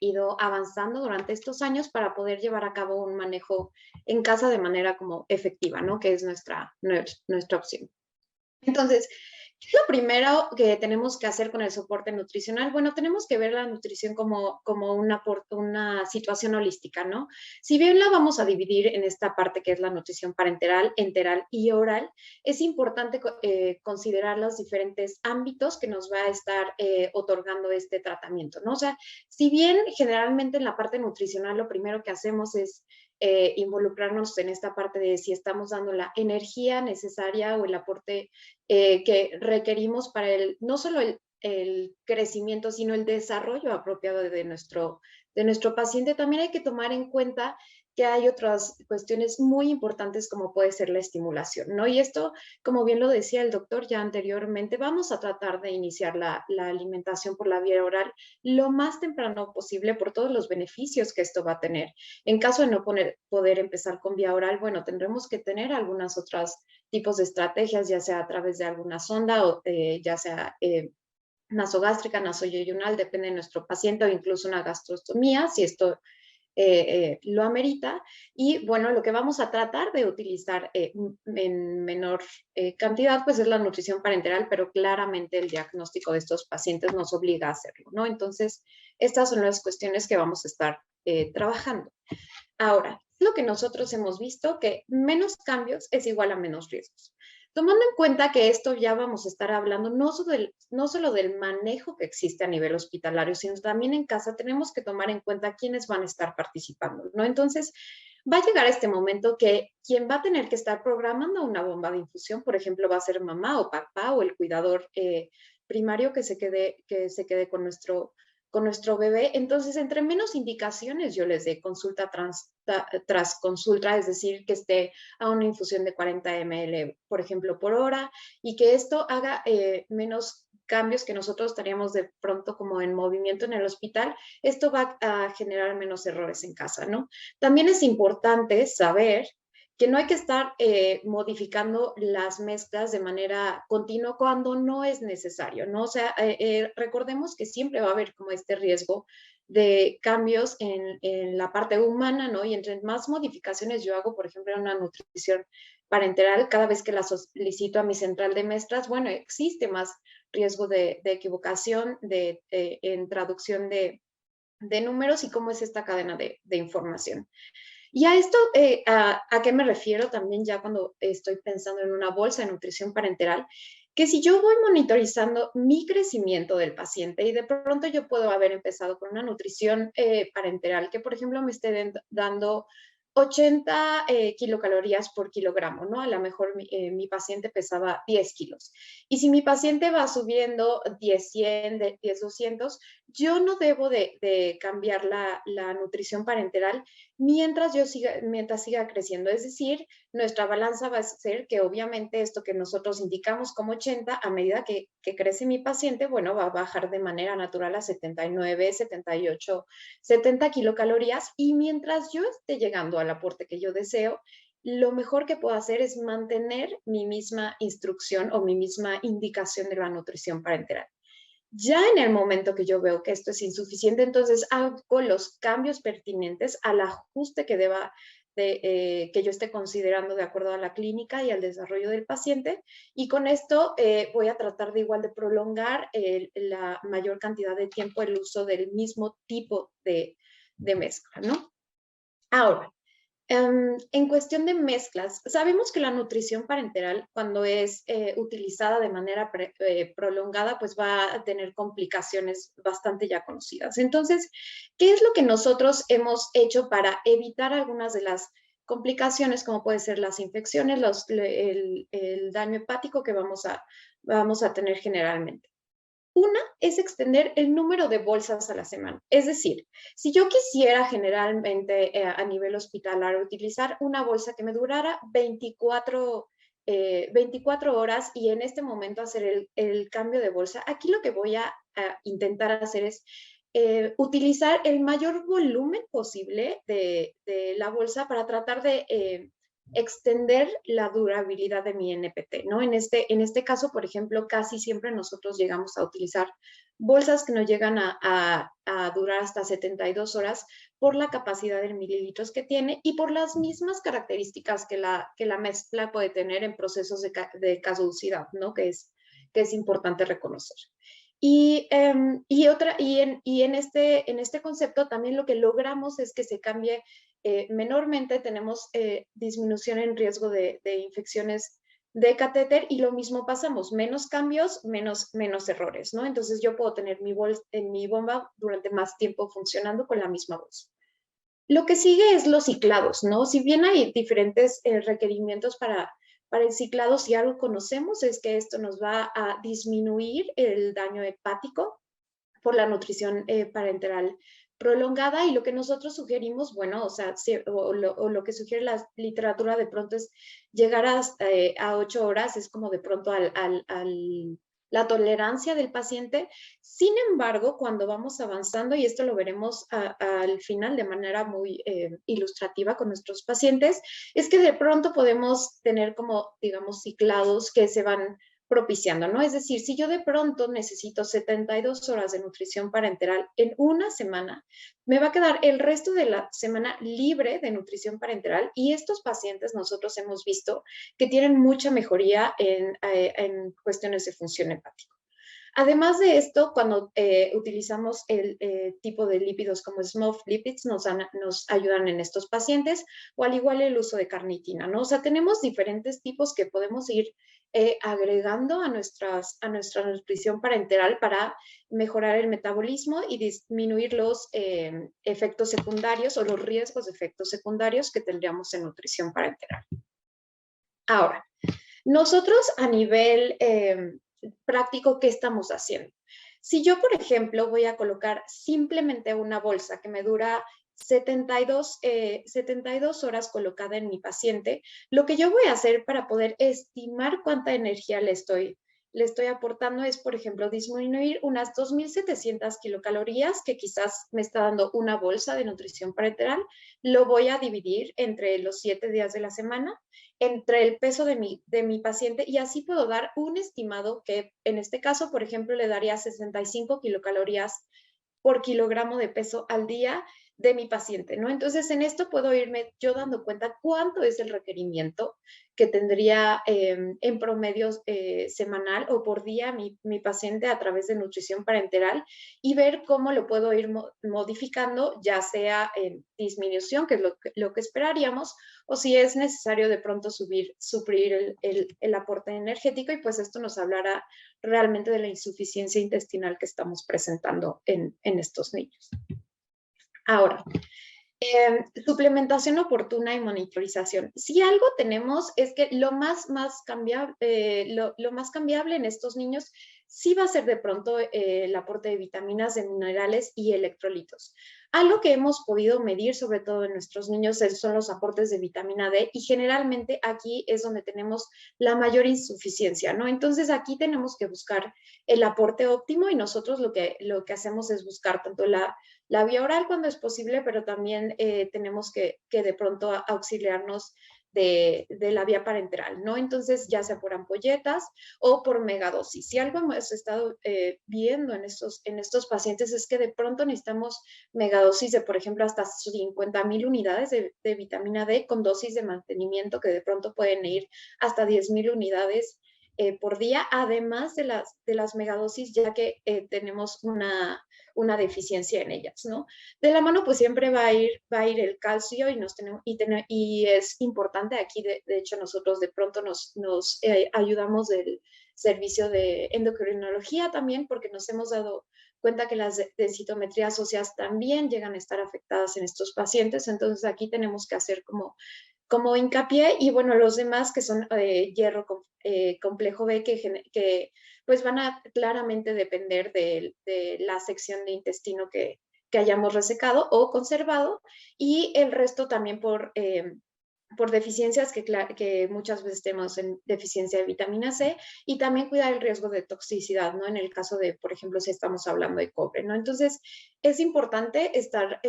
ido avanzando durante estos años para poder llevar a cabo un manejo en casa de manera como efectiva, ¿no? Que es nuestra opción. Entonces, lo primero que tenemos que hacer con el soporte nutricional, bueno, tenemos que ver la nutrición como una situación holística, ¿no? Si bien la vamos a dividir en esta parte que es la nutrición parenteral, enteral y oral, es importante considerar los diferentes ámbitos que nos va a estar otorgando este tratamiento, ¿no? O sea, si bien generalmente en la parte nutricional lo primero que hacemos es involucrarnos en esta parte de si estamos dando la energía necesaria o el aporte que requerimos para no solo el crecimiento, sino el desarrollo apropiado de nuestro paciente. También hay que tomar en cuenta que hay otras cuestiones muy importantes como puede ser la estimulación, ¿no? Y esto, como bien lo decía el doctor ya anteriormente, vamos a tratar de iniciar la alimentación por la vía oral lo más temprano posible por todos los beneficios que esto va a tener. En caso de no poder empezar con vía oral, bueno, tendremos que tener algunas otras tipos de estrategias, ya sea a través de alguna sonda o ya sea nasogástrica, nasoyeyunal, depende de nuestro paciente, o incluso una gastrostomía, si esto lo amerita. Y bueno, lo que vamos a tratar de utilizar en menor cantidad, pues es la nutrición parenteral, pero claramente el diagnóstico de estos pacientes nos obliga a hacerlo, ¿no? Entonces, estas son las cuestiones que vamos a estar trabajando. Ahora, lo que nosotros hemos visto, que menos cambios es igual a menos riesgos. Tomando en cuenta que esto ya vamos a estar hablando no solo del manejo que existe a nivel hospitalario, sino también en casa tenemos que tomar en cuenta quiénes van a estar participando, ¿no? Entonces, va a llegar este momento que quien va a tener que estar programando una bomba de infusión, por ejemplo, va a ser mamá o papá o el cuidador primario que se quede con nuestro bebé. Entonces, entre menos indicaciones yo les dé consulta tras consulta, es decir, que esté a una infusión de 40 ml, por ejemplo, por hora, y que esto haga menos cambios que nosotros estaríamos de pronto como en movimiento en el hospital, esto va a generar menos errores en casa, ¿no? También es importante saber que no hay que estar modificando las mezclas de manera continua cuando no es necesario, ¿no? O sea, recordemos que siempre va a haber como este riesgo de cambios en la parte humana, ¿no? Y entre más modificaciones yo hago, por ejemplo, en una nutrición parenteral, cada vez que la solicito a mi central de mezclas, bueno, existe más riesgo de equivocación en traducción de números y cómo es esta cadena de información. Y a esto, ¿a qué me refiero también ya cuando estoy pensando en una bolsa de nutrición parenteral? Que si yo voy monitorizando mi crecimiento del paciente y de pronto yo puedo haber empezado con una nutrición parenteral que, por ejemplo, me esté dando 80 kilocalorías por kilogramo, ¿no? A lo mejor mi paciente pesaba 10 kilos. Y si mi paciente va subiendo 10, 100, 10, 200, yo no debo de cambiar la nutrición parenteral mientras siga creciendo. Es decir, nuestra balanza va a ser que obviamente esto que nosotros indicamos como 80, a medida que crece mi paciente, bueno, va a bajar de manera natural a 79, 78, 70 kilocalorías. Y mientras yo esté llegando al aporte que yo deseo, lo mejor que puedo hacer es mantener mi misma instrucción o mi misma indicación de la nutrición parenteral. Ya en el momento que yo veo que esto es insuficiente, entonces hago los cambios pertinentes al ajuste que que yo esté considerando de acuerdo a la clínica y al desarrollo del paciente. Y con esto voy a tratar de igual de prolongar la mayor cantidad de tiempo el uso del mismo tipo de mezcla, ¿no? Ahora, en cuestión de mezclas, sabemos que la nutrición parenteral, cuando es utilizada de manera prolongada, pues va a tener complicaciones bastante ya conocidas. Entonces, ¿qué es lo que nosotros hemos hecho para evitar algunas de las complicaciones, como pueden ser las infecciones, el daño hepático que vamos a tener generalmente? Una es extender el número de bolsas a la semana. Es decir, si yo quisiera generalmente a nivel hospitalario utilizar una bolsa que me durara 24 horas y en este momento hacer el cambio de bolsa, aquí lo que voy a intentar hacer es utilizar el mayor volumen posible de la bolsa para tratar de extender la durabilidad de mi NPT, ¿no? En este caso, por ejemplo, casi siempre nosotros llegamos a utilizar bolsas que nos llegan a durar hasta 72 horas por la capacidad de mililitros que tiene y por las mismas características que la mezcla puede tener en procesos de caducidad, ¿no? Que es importante reconocer. Y en este concepto también lo que logramos es que se cambie menormente, tenemos disminución en riesgo de infecciones de catéter y lo mismo pasamos, menos cambios, menos errores, ¿no? Entonces yo puedo tener mi bomba durante más tiempo funcionando con la misma bolsa. Lo que sigue es los ciclados, ¿no? Si bien hay diferentes requerimientos para el ciclado, si algo conocemos es que esto nos va a disminuir el daño hepático por la nutrición parenteral prolongada y lo que nosotros sugerimos, bueno, o sea, lo que sugiere la literatura de pronto es llegar a 8 horas, es como de pronto la tolerancia del paciente. Sin embargo, cuando vamos avanzando, y esto lo veremos al final de manera muy ilustrativa con nuestros pacientes, es que de pronto podemos tener como, digamos, ciclados que se van propiciando, ¿no? Es decir, si yo de pronto necesito 72 horas de nutrición parenteral en una semana, me va a quedar el resto de la semana libre de nutrición parenteral y estos pacientes nosotros hemos visto que tienen mucha mejoría en cuestiones de función hepática. Además de esto, cuando utilizamos el tipo de lípidos como small lipids, nos ayudan en estos pacientes, o al igual el uso de carnitina, ¿no? O sea, tenemos diferentes tipos que podemos ir agregando a nuestra nutrición parenteral para mejorar el metabolismo y disminuir los efectos secundarios o los riesgos de efectos secundarios que tendríamos en nutrición parenteral. Ahora, nosotros a nivel práctico, ¿qué estamos haciendo? Si yo, por ejemplo, voy a colocar simplemente una bolsa que me dura 72 horas colocada en mi paciente, lo que yo voy a hacer para poder estimar cuánta energía le estoy aportando es, por ejemplo, disminuir unas 2.700 kilocalorías que quizás me está dando una bolsa de nutrición parenteral. Lo voy a dividir entre los 7 días de la semana, entre el peso de mi paciente, y así puedo dar un estimado que en este caso, por ejemplo, le daría 65 kilocalorías por kilogramo de peso al día de mi paciente, ¿no? Entonces, en esto puedo irme yo dando cuenta cuánto es el requerimiento que tendría en promedio semanal o por día mi paciente a través de nutrición parenteral y ver cómo lo puedo ir modificando, ya sea en disminución, que es lo que esperaríamos, o si es necesario de pronto suplir el aporte energético, y pues esto nos hablará realmente de la insuficiencia intestinal que estamos presentando en estos niños. Ahora, suplementación oportuna y monitorización. Si algo tenemos es que lo más cambiable en estos niños sí va a ser de pronto el aporte de vitaminas, de minerales y electrolitos. Algo que hemos podido medir, sobre todo en nuestros niños, son los aportes de vitamina D, y generalmente aquí es donde tenemos la mayor insuficiencia, ¿no? Entonces aquí tenemos que buscar el aporte óptimo, y nosotros lo que hacemos es buscar tanto la vía oral cuando es posible, pero también tenemos que de pronto auxiliarnos de la vía parenteral, ¿no? Entonces, ya sea por ampolletas o por megadosis. Si algo hemos estado viendo en estos pacientes es que de pronto necesitamos megadosis de, por ejemplo, hasta 50,000 unidades de vitamina D, con dosis de mantenimiento que de pronto pueden ir hasta 10,000 unidades por día, además de las megadosis, ya que tenemos una deficiencia en ellas, ¿no? De la mano, pues siempre va a ir el calcio, y es importante aquí, de hecho, nosotros de pronto nos ayudamos del servicio de endocrinología también, porque nos hemos dado cuenta que las densitometrías óseas también llegan a estar afectadas en estos pacientes. Entonces aquí tenemos que hacer como hincapié, y bueno, los demás que son hierro complejo B, que pues van a claramente depender de la sección de intestino que hayamos resecado o conservado, y el resto también por deficiencias que muchas veces tenemos en deficiencia de vitamina C, y también cuidar el riesgo de toxicidad, ¿no? En el caso de, por ejemplo, si estamos hablando de cobre, ¿no? Entonces, es importante estar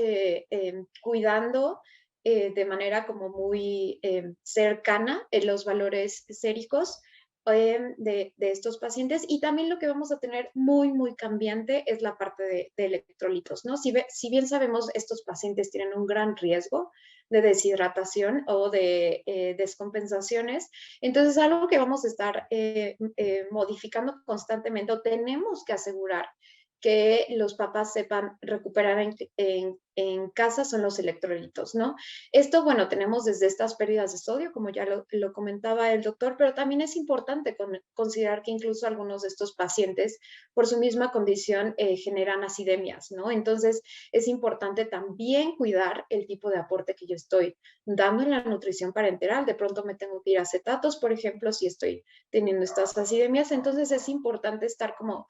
cuidando de manera como muy cercana en los valores séricos de estos pacientes. Y también lo que vamos a tener muy cambiante es la parte de electrolitos, ¿no? Si bien sabemos, estos pacientes tienen un gran riesgo de deshidratación o de descompensaciones, entonces algo que vamos a estar modificando constantemente, o tenemos que asegurar que los papás sepan recuperar en casa, son los electrolitos, ¿no? Esto, bueno, tenemos desde estas pérdidas de sodio, como ya lo comentaba el doctor, pero también es importante considerar que incluso algunos de estos pacientes, por su misma condición, generan acidemias, ¿no? Entonces, es importante también cuidar el tipo de aporte que yo estoy dando en la nutrición parenteral. De pronto me tengo que ir a acetatos, por ejemplo, si estoy teniendo estas acidemias. Entonces, es importante estar como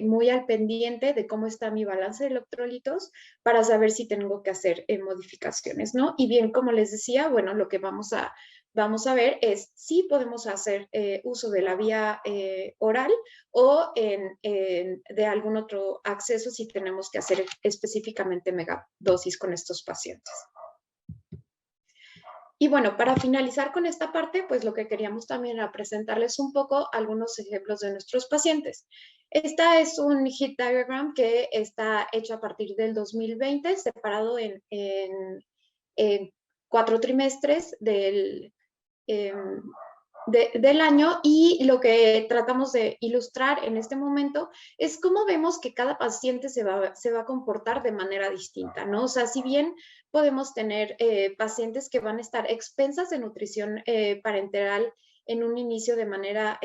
muy al pendiente de cómo está mi balance de electrolitos para saber si tengo que hacer modificaciones, ¿no? Y bien, como les decía, bueno, lo que vamos a ver es si podemos hacer uso de la vía oral o de algún otro acceso, si tenemos que hacer específicamente megadosis con estos pacientes. Y bueno, para finalizar con esta parte, pues lo que queríamos también era presentarles un poco algunos ejemplos de nuestros pacientes. Esta es un HIIT diagram que está hecho a partir del 2020, separado en 4 trimestres del año, y lo que tratamos de ilustrar en este momento es cómo vemos que cada paciente se va a comportar de manera distinta, ¿no? O sea, si bien podemos tener pacientes que van a estar expensas de nutrición parenteral en un inicio de manera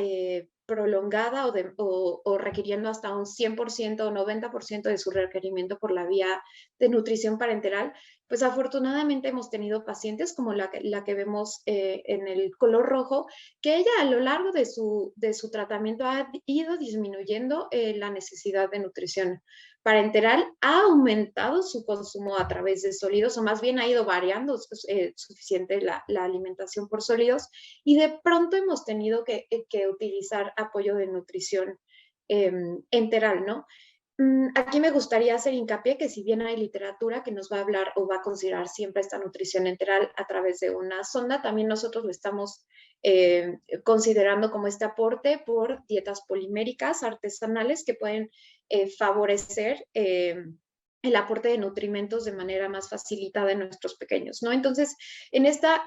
prolongada o requiriendo hasta un 100% o 90% de su requerimiento por la vía de nutrición parenteral, pues afortunadamente hemos tenido pacientes como la que vemos en el color rojo, que ella a lo largo de su tratamiento ha ido disminuyendo la necesidad de nutrición parenteral, ha aumentado su consumo a través de sólidos, o más bien ha ido variando suficiente la alimentación por sólidos, y de pronto hemos tenido que utilizar apoyo de nutrición enteral, ¿no? Aquí me gustaría hacer hincapié que si bien hay literatura que nos va a hablar o va a considerar siempre esta nutrición enteral a través de una sonda, también nosotros lo estamos considerando como este aporte por dietas poliméricas artesanales que pueden favorecer el aporte de nutrimentos de manera más facilitada en nuestros pequeños, ¿no? Entonces, en esta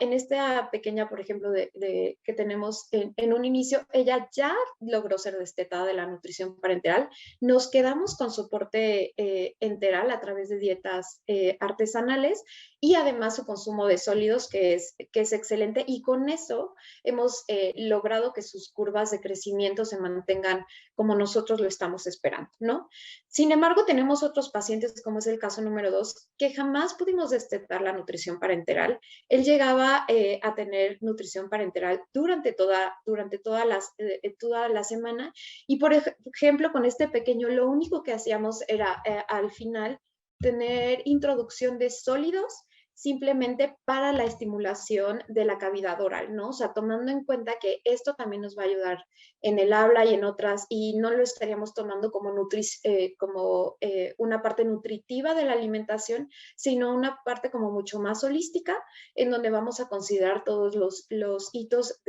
pequeña, por ejemplo, que tenemos en un inicio, ella ya logró ser destetada de la nutrición parenteral. Nos quedamos con soporte enteral a través de dietas artesanales, y además su consumo de sólidos, que es excelente, y con eso hemos logrado que sus curvas de crecimiento se mantengan como nosotros lo estamos esperando, ¿no? Sin embargo, tenemos otros pacientes, como es el caso número 2, que jamás pudimos destetar la nutrición parenteral. Él llegaba a tener nutrición parenteral durante toda la semana, y por ejemplo, con este pequeño, lo único que hacíamos era al final tener introducción de sólidos simplemente para la estimulación de la cavidad oral, ¿no? O sea, tomando en cuenta que esto también nos va a ayudar en el habla y en otras, y no lo estaríamos tomando como una parte nutritiva de la alimentación, sino una parte como mucho más holística, en donde vamos a considerar todos los hitos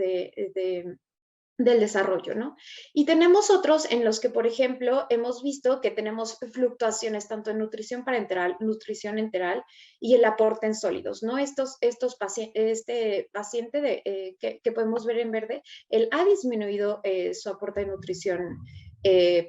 del desarrollo, ¿no? Y tenemos otros en los que, por ejemplo, hemos visto que tenemos fluctuaciones tanto en nutrición parenteral, nutrición enteral y el aporte en sólidos, ¿no? Este paciente que podemos ver en verde, él ha disminuido su aporte de nutrición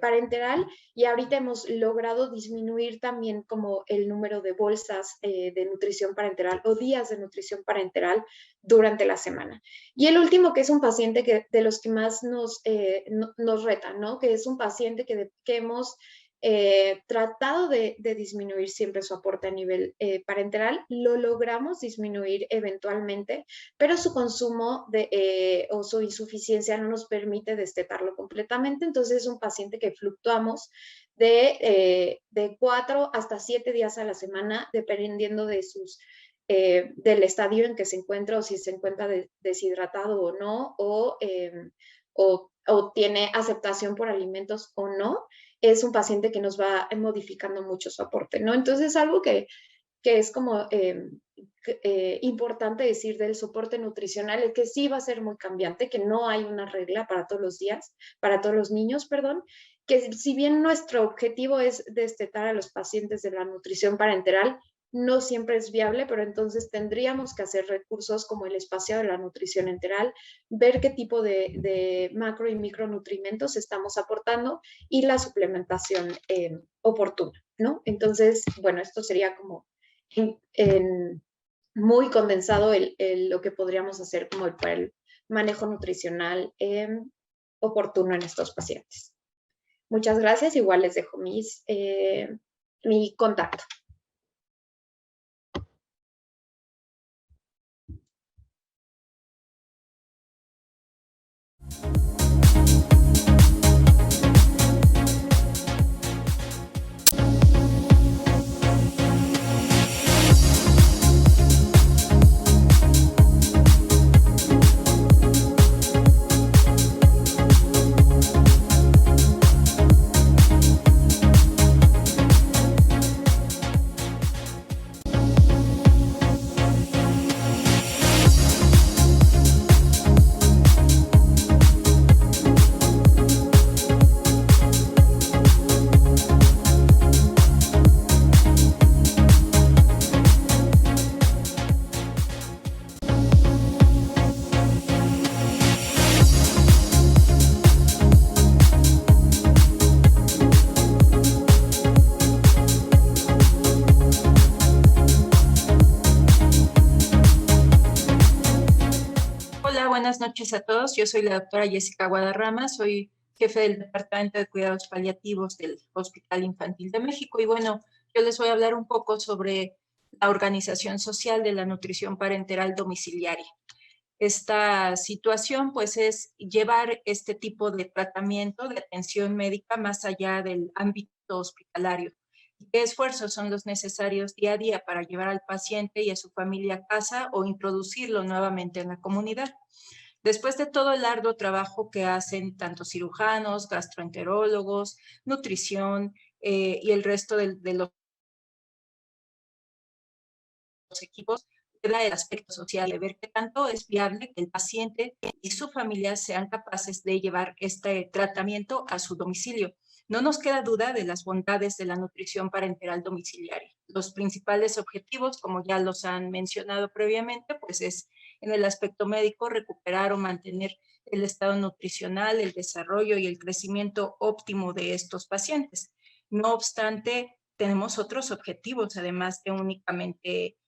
parenteral, y ahorita hemos logrado disminuir también como el número de bolsas de nutrición parenteral o días de nutrición parenteral durante la semana. Y el último, que es un paciente de los que más nos reta, ¿no? Que es un paciente que hemos tratado de disminuir siempre su aporte a nivel parenteral. Lo logramos disminuir eventualmente, pero su consumo o su insuficiencia no nos permite destetarlo completamente. Entonces es un paciente que fluctuamos de 4 hasta 7 días a la semana, dependiendo de del estadio en que se encuentra, o si se encuentra deshidratado o no, o tiene aceptación por alimentos o no. Es un paciente que nos va modificando mucho su aporte, ¿no? Entonces, algo que es como importante decir del soporte nutricional es que sí va a ser muy cambiante, que no hay una regla para todos los días, para todos los niños, perdón, que si bien nuestro objetivo es destetar a los pacientes de la nutrición parenteral, no siempre es viable, pero entonces tendríamos que hacer recursos como el espaciado de la nutrición enteral, ver qué tipo de macro y micronutrimentos estamos aportando y la suplementación oportuna, ¿no? Entonces, bueno, esto sería como muy condensado lo que podríamos hacer como para el manejo nutricional oportuno en estos pacientes. Muchas gracias. Igual les dejo mi contacto. noches a todos. Yo soy la doctora Jessica Guadarrama, soy jefe del Departamento de Cuidados Paliativos del Hospital Infantil de México. Y bueno, yo les voy a hablar un poco sobre la organización social de la nutrición parenteral domiciliaria. Esta situación, pues, es llevar este tipo de tratamiento, de atención médica, más allá del ámbito hospitalario. ¿Qué esfuerzos son los necesarios día a día para llevar al paciente y a su familia a casa o introducirlo nuevamente en la comunidad? Después de todo el arduo trabajo que hacen tanto cirujanos, gastroenterólogos, nutrición y el resto de los equipos, queda el aspecto social de ver qué tanto es viable que el paciente y su familia sean capaces de llevar este tratamiento a su domicilio. No nos queda duda de las bondades de la nutrición parenteral domiciliaria. Los principales objetivos, como ya los han mencionado previamente, pues es en el aspecto médico recuperar o mantener el estado nutricional, el desarrollo y el crecimiento óptimo de estos pacientes. No obstante, tenemos otros objetivos, además de únicamente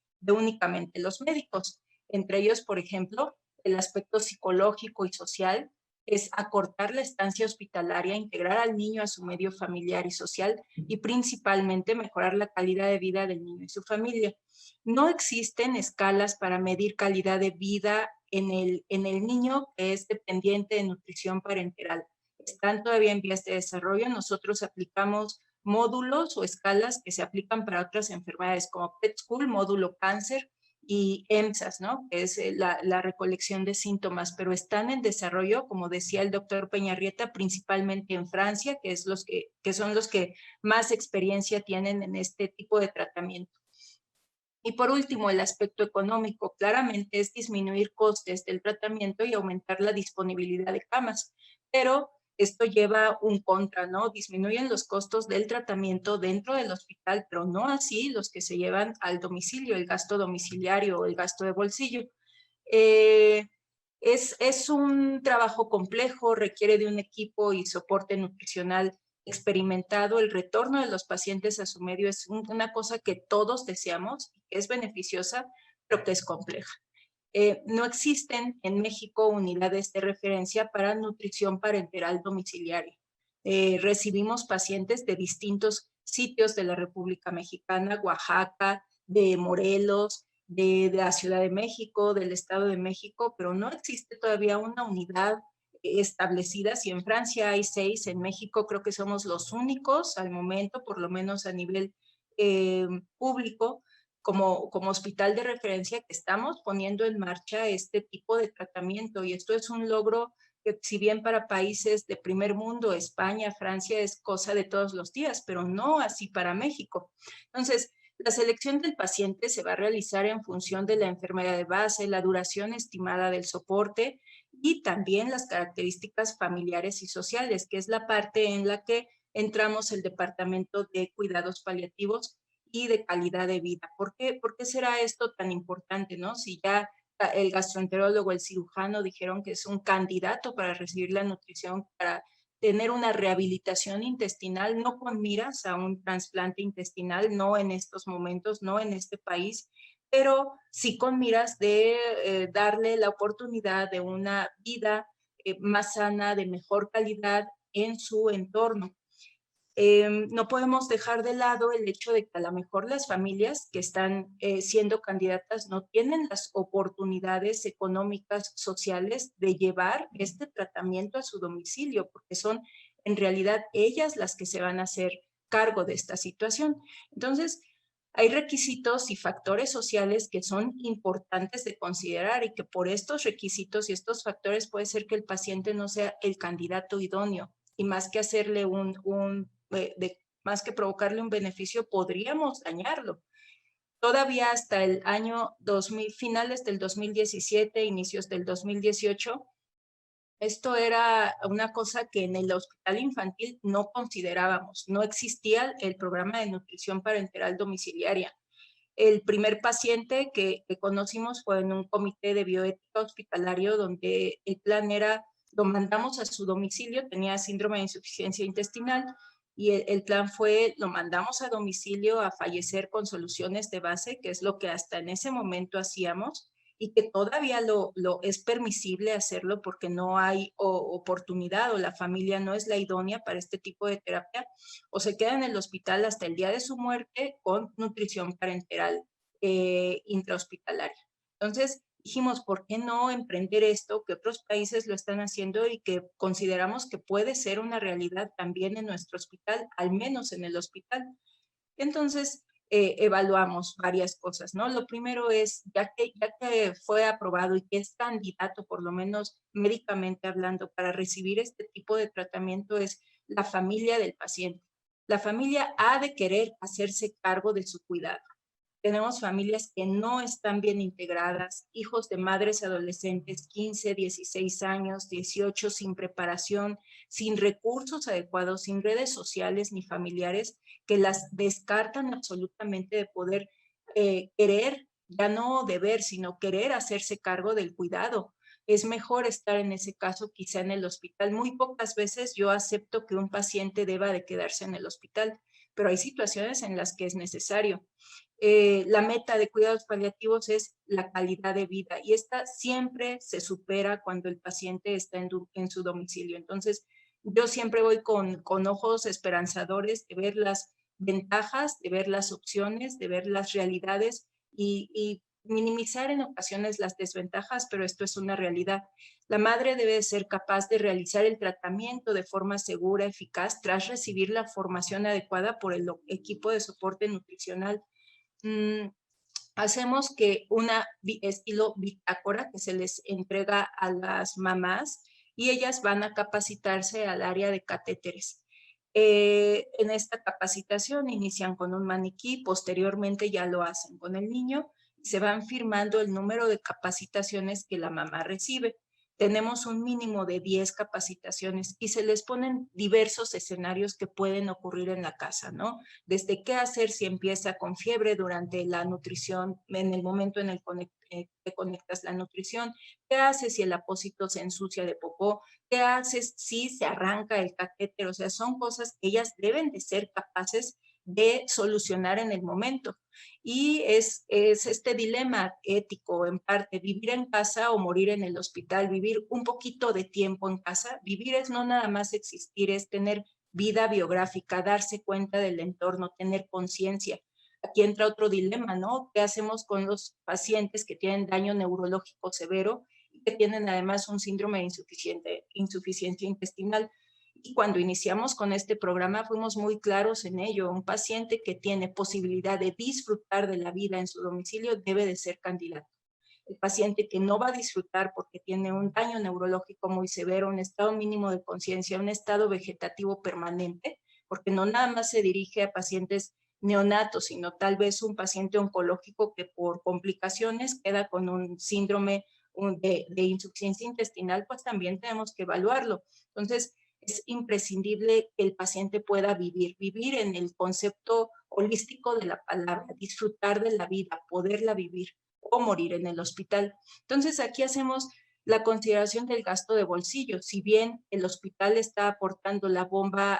los médicos. Entre ellos, por ejemplo, el aspecto psicológico y social es acortar la estancia hospitalaria, integrar al niño a su medio familiar y social y principalmente mejorar la calidad de vida del niño y su familia. No existen escalas para medir calidad de vida en el niño que es dependiente de nutrición parenteral. Están todavía en vías de desarrollo. Nosotros aplicamos módulos o escalas que se aplican para otras enfermedades como PET-School, módulo cáncer y EMSAS, ¿no? Que es la recolección de síntomas, pero están en desarrollo, como decía el doctor Peñarrieta, principalmente en Francia, que son los que más experiencia tienen en este tipo de tratamiento. Y por último, el aspecto económico claramente es disminuir costes del tratamiento y aumentar la disponibilidad de camas, pero esto lleva un contra, ¿no? Disminuyen los costos del tratamiento dentro del hospital, pero no así los que se llevan al domicilio, el gasto domiciliario o el gasto de bolsillo. Es un trabajo complejo, requiere de un equipo y soporte nutricional experimentado. El retorno de los pacientes a su medio es una cosa que todos deseamos, es beneficiosa, pero que es compleja. No existen en México unidades de referencia para nutrición parenteral domiciliaria. Recibimos pacientes de distintos sitios de la República Mexicana, Oaxaca, de Morelos, de la Ciudad de México, del Estado de México, pero no existe todavía una unidad establecida. Si en Francia hay 6, en México creo que somos los únicos al momento, por lo menos a nivel público, como hospital de referencia, que estamos poniendo en marcha este tipo de tratamiento. Y esto es un logro que, si bien para países de primer mundo, España, Francia, es cosa de todos los días, pero no así para México. Entonces, la selección del paciente se va a realizar en función de la enfermedad de base, la duración estimada del soporte y también las características familiares y sociales, que es la parte en la que entramos el Departamento de Cuidados Paliativos y de Calidad de Vida. ¿Por qué será esto tan importante, no? Si ya el gastroenterólogo, el cirujano dijeron que es un candidato para recibir la nutrición, para tener una rehabilitación intestinal, no con miras a un trasplante intestinal, no en estos momentos, no en este país, pero sí con miras de darle la oportunidad de una vida más sana, de mejor calidad en su entorno. No podemos dejar de lado el hecho de que a lo mejor las familias que están siendo candidatas no tienen las oportunidades económicas, sociales de llevar este tratamiento a su domicilio, porque son en realidad ellas las que se van a hacer cargo de esta situación. Entonces, hay requisitos y factores sociales que son importantes de considerar y que por estos requisitos y estos factores puede ser que el paciente no sea el candidato idóneo y más que hacerle más que provocarle un beneficio, podríamos dañarlo. Todavía hasta el año 2000, finales del 2017, inicios del 2018, esto era una cosa que en el hospital infantil no considerábamos. No existía el programa de nutrición parenteral domiciliaria. El primer paciente que conocimos fue en un comité de bioética hospitalario donde el plan era, lo mandamos a su domicilio, tenía síndrome de insuficiencia intestinal, y el plan fue, lo mandamos a domicilio a fallecer con soluciones de base, que es lo que hasta en ese momento hacíamos, y que todavía lo es permisible hacerlo porque no hay oportunidad o la familia no es la idónea para este tipo de terapia, o se queda en el hospital hasta el día de su muerte con nutrición parenteral intrahospitalaria. Entonces dijimos, ¿por qué no emprender esto? Que otros países lo están haciendo y que consideramos que puede ser una realidad también en nuestro hospital, al menos en el hospital. Entonces, evaluamos varias cosas, ¿no? Lo primero es, ya que fue aprobado y que es candidato, por lo menos médicamente hablando, para recibir este tipo de tratamiento, es la familia del paciente. La familia ha de querer hacerse cargo de su cuidado. Tenemos familias que no están bien integradas, hijos de madres adolescentes, 15, 16 años, 18, sin preparación, sin recursos adecuados, sin redes sociales ni familiares, que las descartan absolutamente de poder querer, ya no deber, sino querer hacerse cargo del cuidado. Es mejor estar en ese caso quizá en el hospital. Muy pocas veces yo acepto que un paciente deba de quedarse en el hospital, pero hay situaciones en las que es necesario. La meta de cuidados paliativos es la calidad de vida y esta siempre se supera cuando el paciente está en su domicilio. Entonces, yo siempre voy con ojos esperanzadores de ver las ventajas, de ver las opciones, de ver las realidades y minimizar en ocasiones las desventajas, pero esto es una realidad. La madre debe ser capaz de realizar el tratamiento de forma segura, eficaz, tras recibir la formación adecuada por el equipo de soporte nutricional. Hacemos que una estilo bitácora que se les entrega a las mamás y ellas van a capacitarse al área de catéteres. En esta capacitación inician con un maniquí, posteriormente ya lo hacen con el niño y se van firmando el número de capacitaciones que la mamá recibe. Tenemos un mínimo de 10 capacitaciones y se les ponen diversos escenarios que pueden ocurrir en la casa, ¿no? Desde qué hacer si empieza con fiebre durante la nutrición, en el momento en el que conectas la nutrición, qué haces si el apósito se ensucia de popó, qué haces si se arranca el catéter, o sea, son cosas que ellas deben de ser capaces de solucionar en el momento. Y es este dilema ético, en parte, vivir en casa o morir en el hospital, vivir un poquito de tiempo en casa. Vivir es no nada más existir, es tener vida biográfica, darse cuenta del entorno, tener conciencia. Aquí entra otro dilema, ¿no? ¿Qué hacemos con los pacientes que tienen daño neurológico severo y que tienen además un síndrome de insuficiencia intestinal? Y cuando iniciamos con este programa fuimos muy claros en ello. Un paciente que tiene posibilidad de disfrutar de la vida en su domicilio debe de ser candidato. El paciente que no va a disfrutar porque tiene un daño neurológico muy severo, un estado mínimo de conciencia, un estado vegetativo permanente, porque no nada más se dirige a pacientes neonatos, sino tal vez un paciente oncológico que por complicaciones queda con un síndrome de insuficiencia intestinal, pues también tenemos que evaluarlo. Entonces, es imprescindible que el paciente pueda vivir en el concepto holístico de la palabra, disfrutar de la vida, poderla vivir o morir en el hospital. Entonces, aquí hacemos la consideración del gasto de bolsillo. Si bien el hospital está aportando la bomba,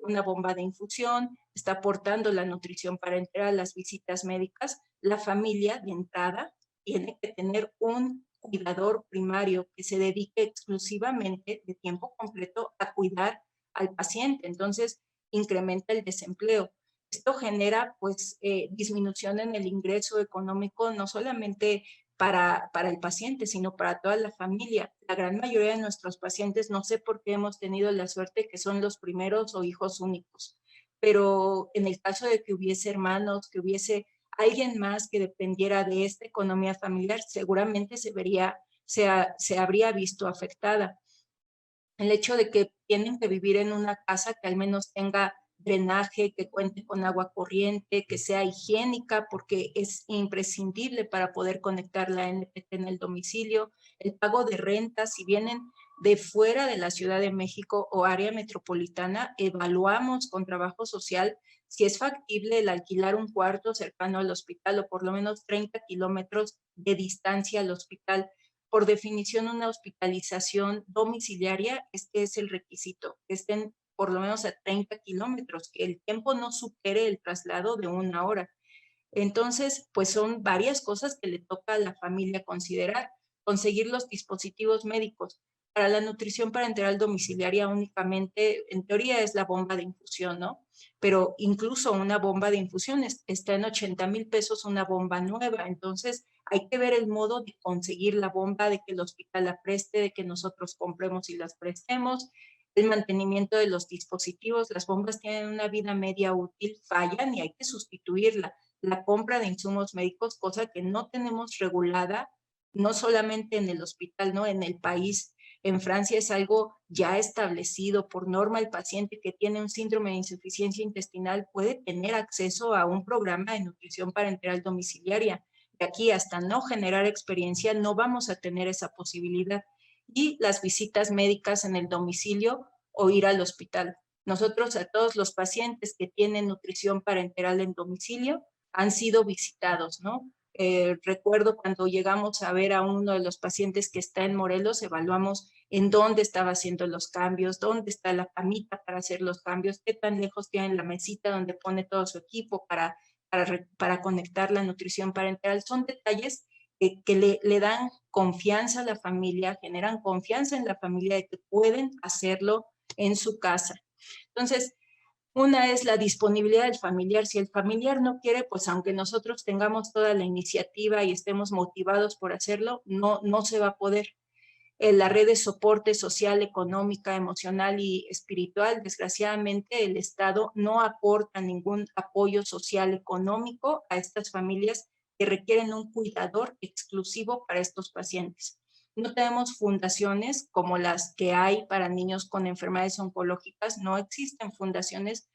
una bomba de infusión, está aportando la nutrición parenteral, las visitas médicas, la familia de entrada tiene que tener un cuidador primario que se dedique exclusivamente de tiempo completo a cuidar al paciente. Entonces, incrementa el desempleo. Esto genera, pues, disminución en el ingreso económico, no solamente para el paciente, sino para toda la familia. La gran mayoría de nuestros pacientes, no sé por qué hemos tenido la suerte que son los primeros o hijos únicos, pero en el caso de que hubiese hermanos, que hubiese alguien más que dependiera de esta economía familiar, seguramente se habría visto afectada. El hecho de que tienen que vivir en una casa que al menos tenga drenaje, que cuente con agua corriente, que sea higiénica, porque es imprescindible para poder conectar la NPT en el domicilio, el pago de renta, si vienen de fuera de la Ciudad de México o área metropolitana, evaluamos con trabajo social si es factible el alquilar un cuarto cercano al hospital o por lo menos 30 kilómetros de distancia al hospital. Por definición, una hospitalización domiciliaria, este es el requisito, que estén por lo menos a 30 kilómetros, que el tiempo no supere el traslado de 1 hora. Entonces, pues son varias cosas que le toca a la familia considerar. Conseguir los dispositivos médicos. Para la nutrición parenteral domiciliaria únicamente, en teoría, es la bomba de infusión, ¿no? Pero incluso una bomba de infusión está en 80,000 pesos una bomba nueva. Entonces, hay que ver el modo de conseguir la bomba, de que el hospital la preste, de que nosotros compremos y las prestemos. El mantenimiento de los dispositivos. Las bombas tienen una vida media útil, fallan y hay que sustituirla. La compra de insumos médicos, cosa que no tenemos regulada, no solamente en el hospital, ¿no? En el país. En Francia es algo ya establecido por norma. El paciente que tiene un síndrome de insuficiencia intestinal puede tener acceso a un programa de nutrición parenteral domiciliaria. De aquí hasta no generar experiencia, no vamos a tener esa posibilidad. Y las visitas médicas en el domicilio o ir al hospital. Nosotros a todos los pacientes que tienen nutrición parenteral en domicilio han sido visitados, ¿no? Recuerdo cuando llegamos a ver a uno de los pacientes que está en Morelos, evaluamos en dónde estaba haciendo los cambios, dónde está la camita para hacer los cambios, qué tan lejos tiene la mesita donde pone todo su equipo para conectar la nutrición parenteral. Son detalles que le dan confianza a la familia, generan confianza en la familia de que pueden hacerlo en su casa. Entonces, una es la disponibilidad del familiar. Si el familiar no quiere, pues aunque nosotros tengamos toda la iniciativa y estemos motivados por hacerlo, no se va a poder. La red de soporte social, económica, emocional y espiritual, desgraciadamente el Estado no aporta ningún apoyo social económico a estas familias que requieren un cuidador exclusivo para estos pacientes. No tenemos fundaciones como las que hay para niños con enfermedades oncológicas. No existen fundaciones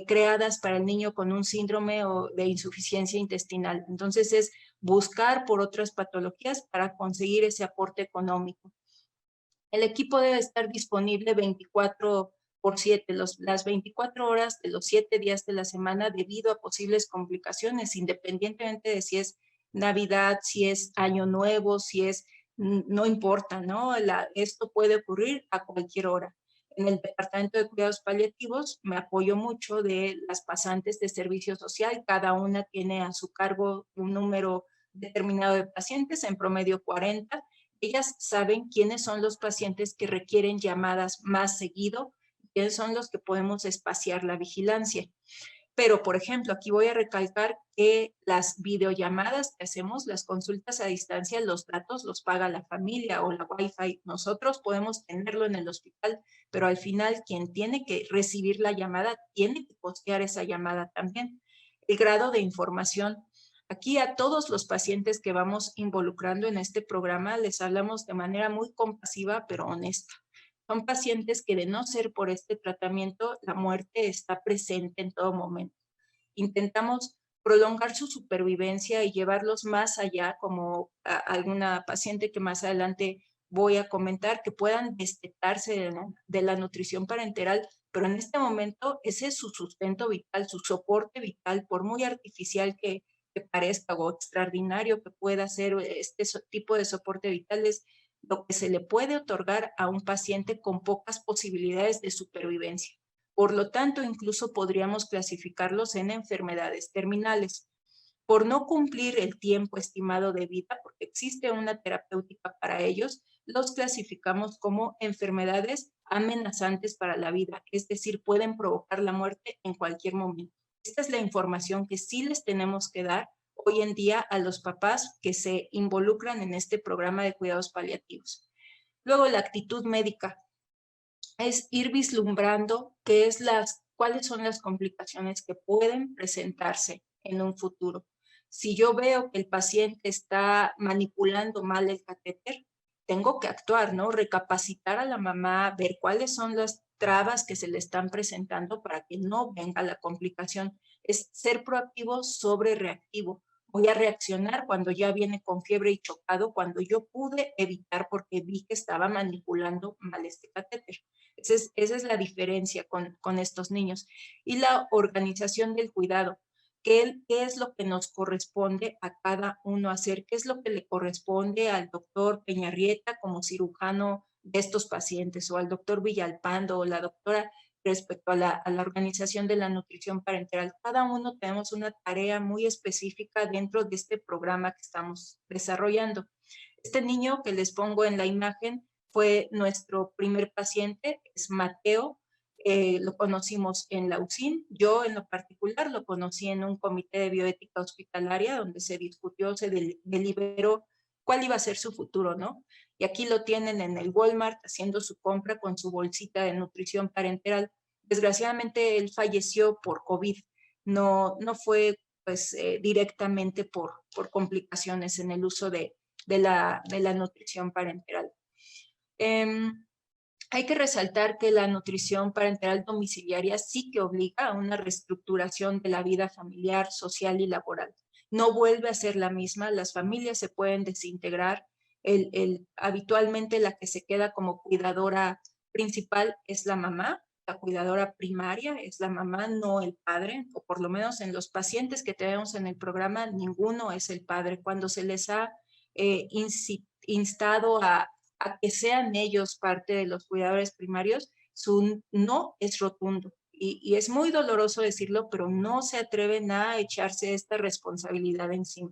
creadas para el niño con un síndrome de insuficiencia intestinal. Entonces es buscar por otras patologías para conseguir ese aporte económico. El equipo debe estar disponible 24/7, las 24 horas de los 7 días de la semana debido a posibles complicaciones, independientemente de si es Navidad, si es Año Nuevo, si es, no importa, ¿no? Esto puede ocurrir a cualquier hora. En el Departamento de Cuidados Paliativos me apoyo mucho de las pasantes de servicio social. Cada una tiene a su cargo un número determinado de pacientes, en promedio 40. Ellas saben quiénes son los pacientes que requieren llamadas más seguido, quiénes son los que podemos espaciar la vigilancia. Pero, por ejemplo, aquí voy a recalcar que las videollamadas que hacemos, las consultas a distancia, los datos los paga la familia o la Wi-Fi. Nosotros podemos tenerlo en el hospital, pero al final quien tiene que recibir la llamada tiene que postear esa llamada también. El grado de información. Aquí a todos los pacientes que vamos involucrando en este programa les hablamos de manera muy compasiva pero honesta. Son pacientes que de no ser por este tratamiento, la muerte está presente en todo momento. Intentamos prolongar su supervivencia y llevarlos más allá, como alguna paciente que más adelante voy a comentar, que puedan destetarse de la nutrición parenteral, pero en este momento ese es su sustento vital, su soporte vital, por muy artificial que parezca o extraordinario que pueda ser este tipo de soporte vital, es lo que se le puede otorgar a un paciente con pocas posibilidades de supervivencia. Por lo tanto, incluso podríamos clasificarlos en enfermedades terminales. Por no cumplir el tiempo estimado de vida, porque existe una terapéutica para ellos, los clasificamos como enfermedades amenazantes para la vida, es decir, pueden provocar la muerte en cualquier momento. Esta es la información que sí les tenemos que dar hoy en día a los papás que se involucran en este programa de cuidados paliativos. Luego, la actitud médica es ir vislumbrando cuáles son las complicaciones que pueden presentarse en un futuro. Si yo veo que el paciente está manipulando mal el catéter, tengo que actuar, ¿no? Recapacitar a la mamá, ver cuáles son las trabas que se le están presentando para que no venga la complicación. Es ser proactivo sobre reactivo. Voy a reaccionar cuando ya viene con fiebre y chocado, cuando yo pude evitar porque vi que estaba manipulando mal este catéter. Esa es la diferencia con estos niños. Y la organización del cuidado. ¿Qué es lo que nos corresponde a cada uno hacer? ¿Qué es lo que le corresponde al doctor Peñarrieta como cirujano de estos pacientes o al doctor Villalpando o la doctora respecto a la organización de la nutrición parenteral. Cada uno tenemos una tarea muy específica dentro de este programa que estamos desarrollando. Este niño que les pongo en la imagen fue nuestro primer paciente, es Mateo. Lo conocimos en la UCIN. Yo en lo particular lo conocí en un comité de bioética hospitalaria donde se discutió, se deliberó cuál iba a ser su futuro, ¿no? Y aquí lo tienen en el Walmart haciendo su compra con su bolsita de nutrición parenteral. Desgraciadamente él falleció por COVID. No fue pues directamente por complicaciones en el uso de la nutrición parenteral. Hay que resaltar que la nutrición parenteral domiciliaria sí que obliga a una reestructuración de la vida familiar, social y laboral. No vuelve a ser la misma, las familias se pueden desintegrar. Habitualmente la que se queda como cuidadora principal es la mamá, la cuidadora primaria es la mamá, no el padre, o por lo menos en los pacientes que tenemos en el programa, ninguno es el padre. Cuando se les ha instado a que sean ellos parte de los cuidadores primarios, su no es rotundo. Y es muy doloroso decirlo, pero no se atreven a echarse esta responsabilidad encima.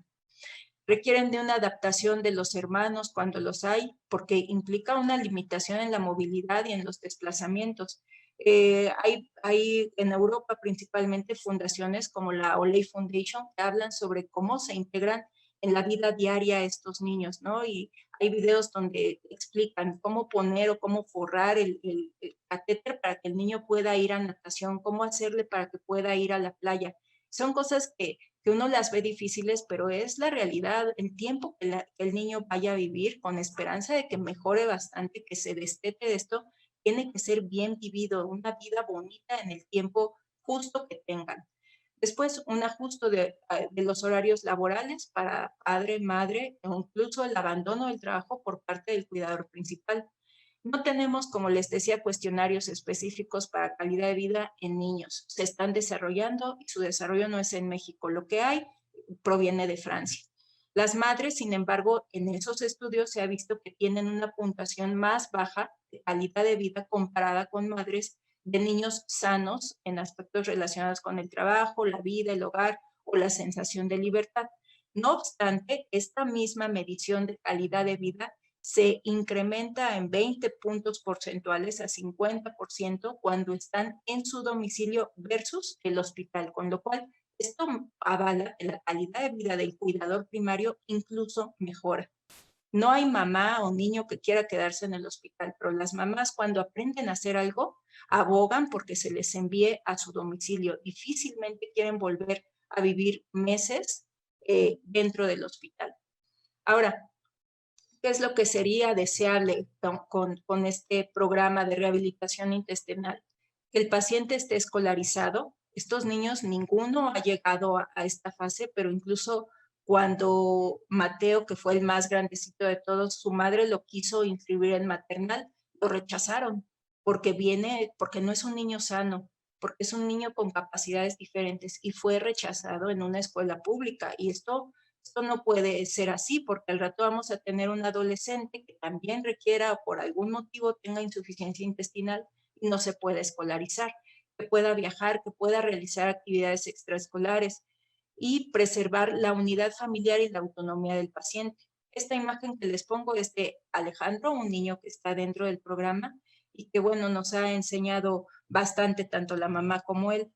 Requieren de una adaptación de los hermanos cuando los hay, porque implica una limitación en la movilidad y en los desplazamientos. Hay en Europa principalmente fundaciones como la Oley Foundation que hablan sobre cómo se integran en la vida diaria estos niños, ¿no? Y hay videos donde explican cómo poner o cómo forrar el catéter para que el niño pueda ir a natación, cómo hacerle para que pueda ir a la playa. Son cosas que uno las ve difíciles, pero es la realidad. El tiempo que el niño vaya a vivir con esperanza de que mejore bastante, que se destete de esto, tiene que ser bien vivido, una vida bonita en el tiempo justo que tengan. Después, un ajuste de los horarios laborales para padre, madre, o incluso el abandono del trabajo por parte del cuidador principal. No tenemos, como les decía, cuestionarios específicos para calidad de vida en niños. Se están desarrollando y su desarrollo no es en México. Lo que hay proviene de Francia. Las madres, sin embargo, en esos estudios se ha visto que tienen una puntuación más baja de calidad de vida comparada con madres de niños sanos en aspectos relacionados con el trabajo, la vida, el hogar o la sensación de libertad. No obstante, esta misma medición de calidad de vida se incrementa en 20 puntos porcentuales a 50% cuando están en su domicilio versus el hospital, con lo cual esto avala que la calidad de vida del cuidador primario incluso mejora. No hay mamá o niño que quiera quedarse en el hospital, pero las mamás cuando aprenden a hacer algo, abogan porque se les envíe a su domicilio. Difícilmente quieren volver a vivir meses dentro del hospital. Ahora, ¿qué es lo que sería deseable con este programa de rehabilitación intestinal? Que el paciente esté escolarizado. Estos niños, ninguno ha llegado a esta fase, pero incluso cuando Mateo, que fue el más grandecito de todos, su madre lo quiso inscribir en maternal, lo rechazaron porque no es un niño sano, porque es un niño con capacidades diferentes y fue rechazado en una escuela pública. Y esto no puede ser así, porque al rato vamos a tener un adolescente que también requiera o por algún motivo tenga insuficiencia intestinal y no se puede escolarizar, que pueda viajar, que pueda realizar actividades extraescolares y preservar la unidad familiar y la autonomía del paciente. Esta imagen que les pongo es de Alejandro, un niño que está dentro del programa y que, bueno, nos ha enseñado bastante tanto la mamá como él.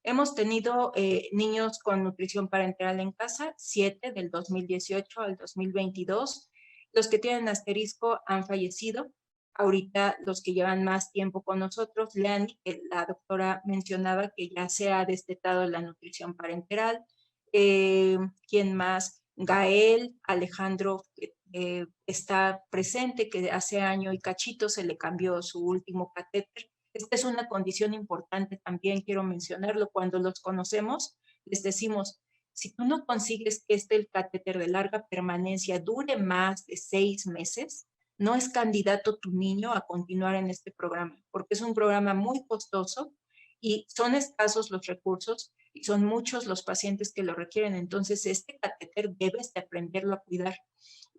Hemos tenido niños con nutrición parenteral en casa, 7 del 2018 al 2022. Los que tienen asterisco han fallecido. Ahorita los que llevan más tiempo con nosotros, Leani, que la doctora mencionaba que ya se ha destetado la nutrición parenteral. ¿Quién más? Gael, Alejandro, está presente, que hace año y cachito se le cambió su último catéter. Esta es una condición importante también, quiero mencionarlo. Cuando los conocemos, les decimos, si tú no consigues que el catéter de larga permanencia dure más de 6 meses, no es candidato tu niño a continuar en este programa, porque es un programa muy costoso y son escasos los recursos y son muchos los pacientes que lo requieren. Entonces, este catéter debes de aprenderlo a cuidar.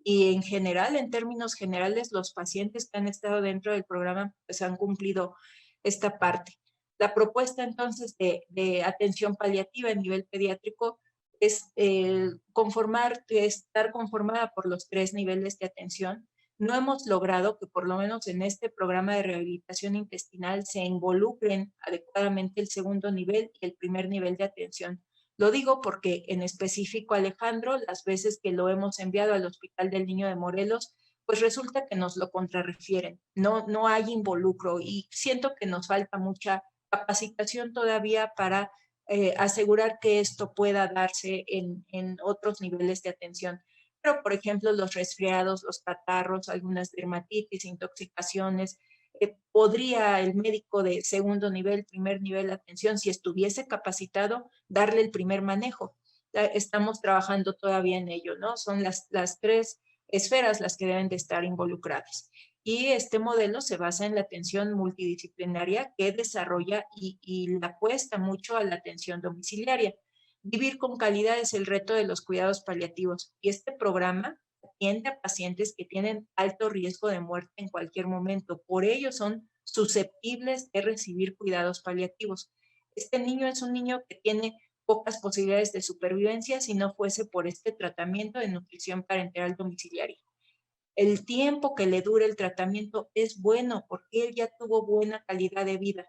Y en general, en términos generales, los pacientes que han estado dentro del programa pues han cumplido esta parte. La propuesta entonces de atención paliativa en nivel pediátrico es estar conformada por los 3 niveles de atención. No hemos logrado que por lo menos en este programa de rehabilitación intestinal se involucren adecuadamente el segundo nivel y el primer nivel de atención. Lo digo porque en específico Alejandro, las veces que lo hemos enviado al Hospital del Niño de Morelos, pues resulta que nos lo contrarrefieren. No hay involucro y siento que nos falta mucha capacitación todavía para asegurar que esto pueda darse en otros niveles de atención. Pero, por ejemplo, los resfriados, los catarros, algunas dermatitis, intoxicaciones, podría el médico de segundo nivel, primer nivel de atención, si estuviese capacitado, darle el primer manejo. Estamos trabajando todavía en ello, ¿no? Son las 3 esferas las que deben de estar involucradas. Y este modelo se basa en la atención multidisciplinaria que desarrolla y le apuesta mucho a la atención domiciliaria. Vivir con calidad es el reto de los cuidados paliativos y este programa atiende a pacientes que tienen alto riesgo de muerte en cualquier momento. Por ello son susceptibles de recibir cuidados paliativos. Este niño es un niño que tiene pocas posibilidades de supervivencia si no fuese por este tratamiento de nutrición parenteral domiciliaria. El tiempo que le dure el tratamiento es bueno porque él ya tuvo buena calidad de vida.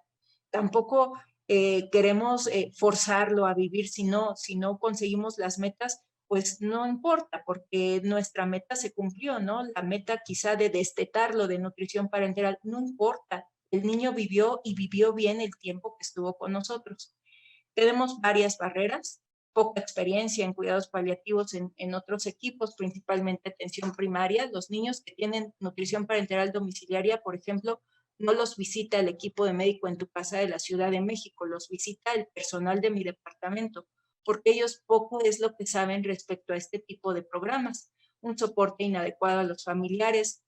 Tampoco queremos forzarlo a vivir si no conseguimos las metas, pues no importa porque nuestra meta se cumplió, ¿no? La meta quizá de destetarlo de nutrición parenteral, no importa. El niño vivió y vivió bien el tiempo que estuvo con nosotros. Tenemos varias barreras, poca experiencia en cuidados paliativos en otros equipos, principalmente atención primaria. Los niños que tienen nutrición parenteral domiciliaria, por ejemplo, no los visita el equipo de médico en tu casa de la Ciudad de México, los visita el personal de mi departamento, porque ellos poco es lo que saben respecto a este tipo de programas. Un soporte inadecuado a los familiares.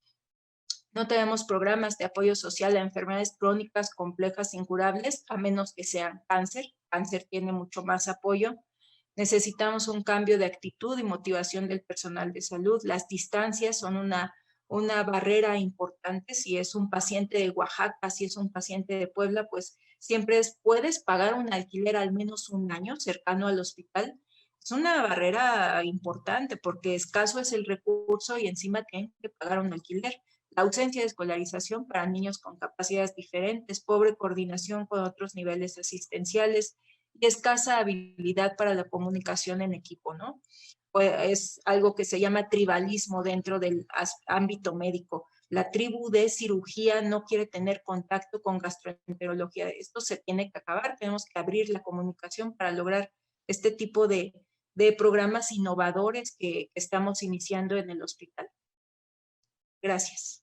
No tenemos programas de apoyo social a enfermedades crónicas, complejas, incurables, a menos que sean cáncer. Cáncer tiene mucho más apoyo. Necesitamos un cambio de actitud y motivación del personal de salud. Las distancias son una barrera importante. Si es un paciente de Oaxaca, si es un paciente de Puebla, pues siempre puedes pagar un alquiler al menos un año cercano al hospital. Es una barrera importante porque escaso es el recurso y encima tienen que pagar un alquiler. La ausencia de escolarización para niños con capacidades diferentes, pobre coordinación con otros niveles asistenciales y escasa habilidad para la comunicación en equipo, ¿no? Pues es algo que se llama tribalismo dentro del ámbito médico. La tribu de cirugía no quiere tener contacto con gastroenterología. Esto se tiene que acabar. Tenemos que abrir la comunicación para lograr este tipo de programas innovadores que estamos iniciando en el hospital. Gracias.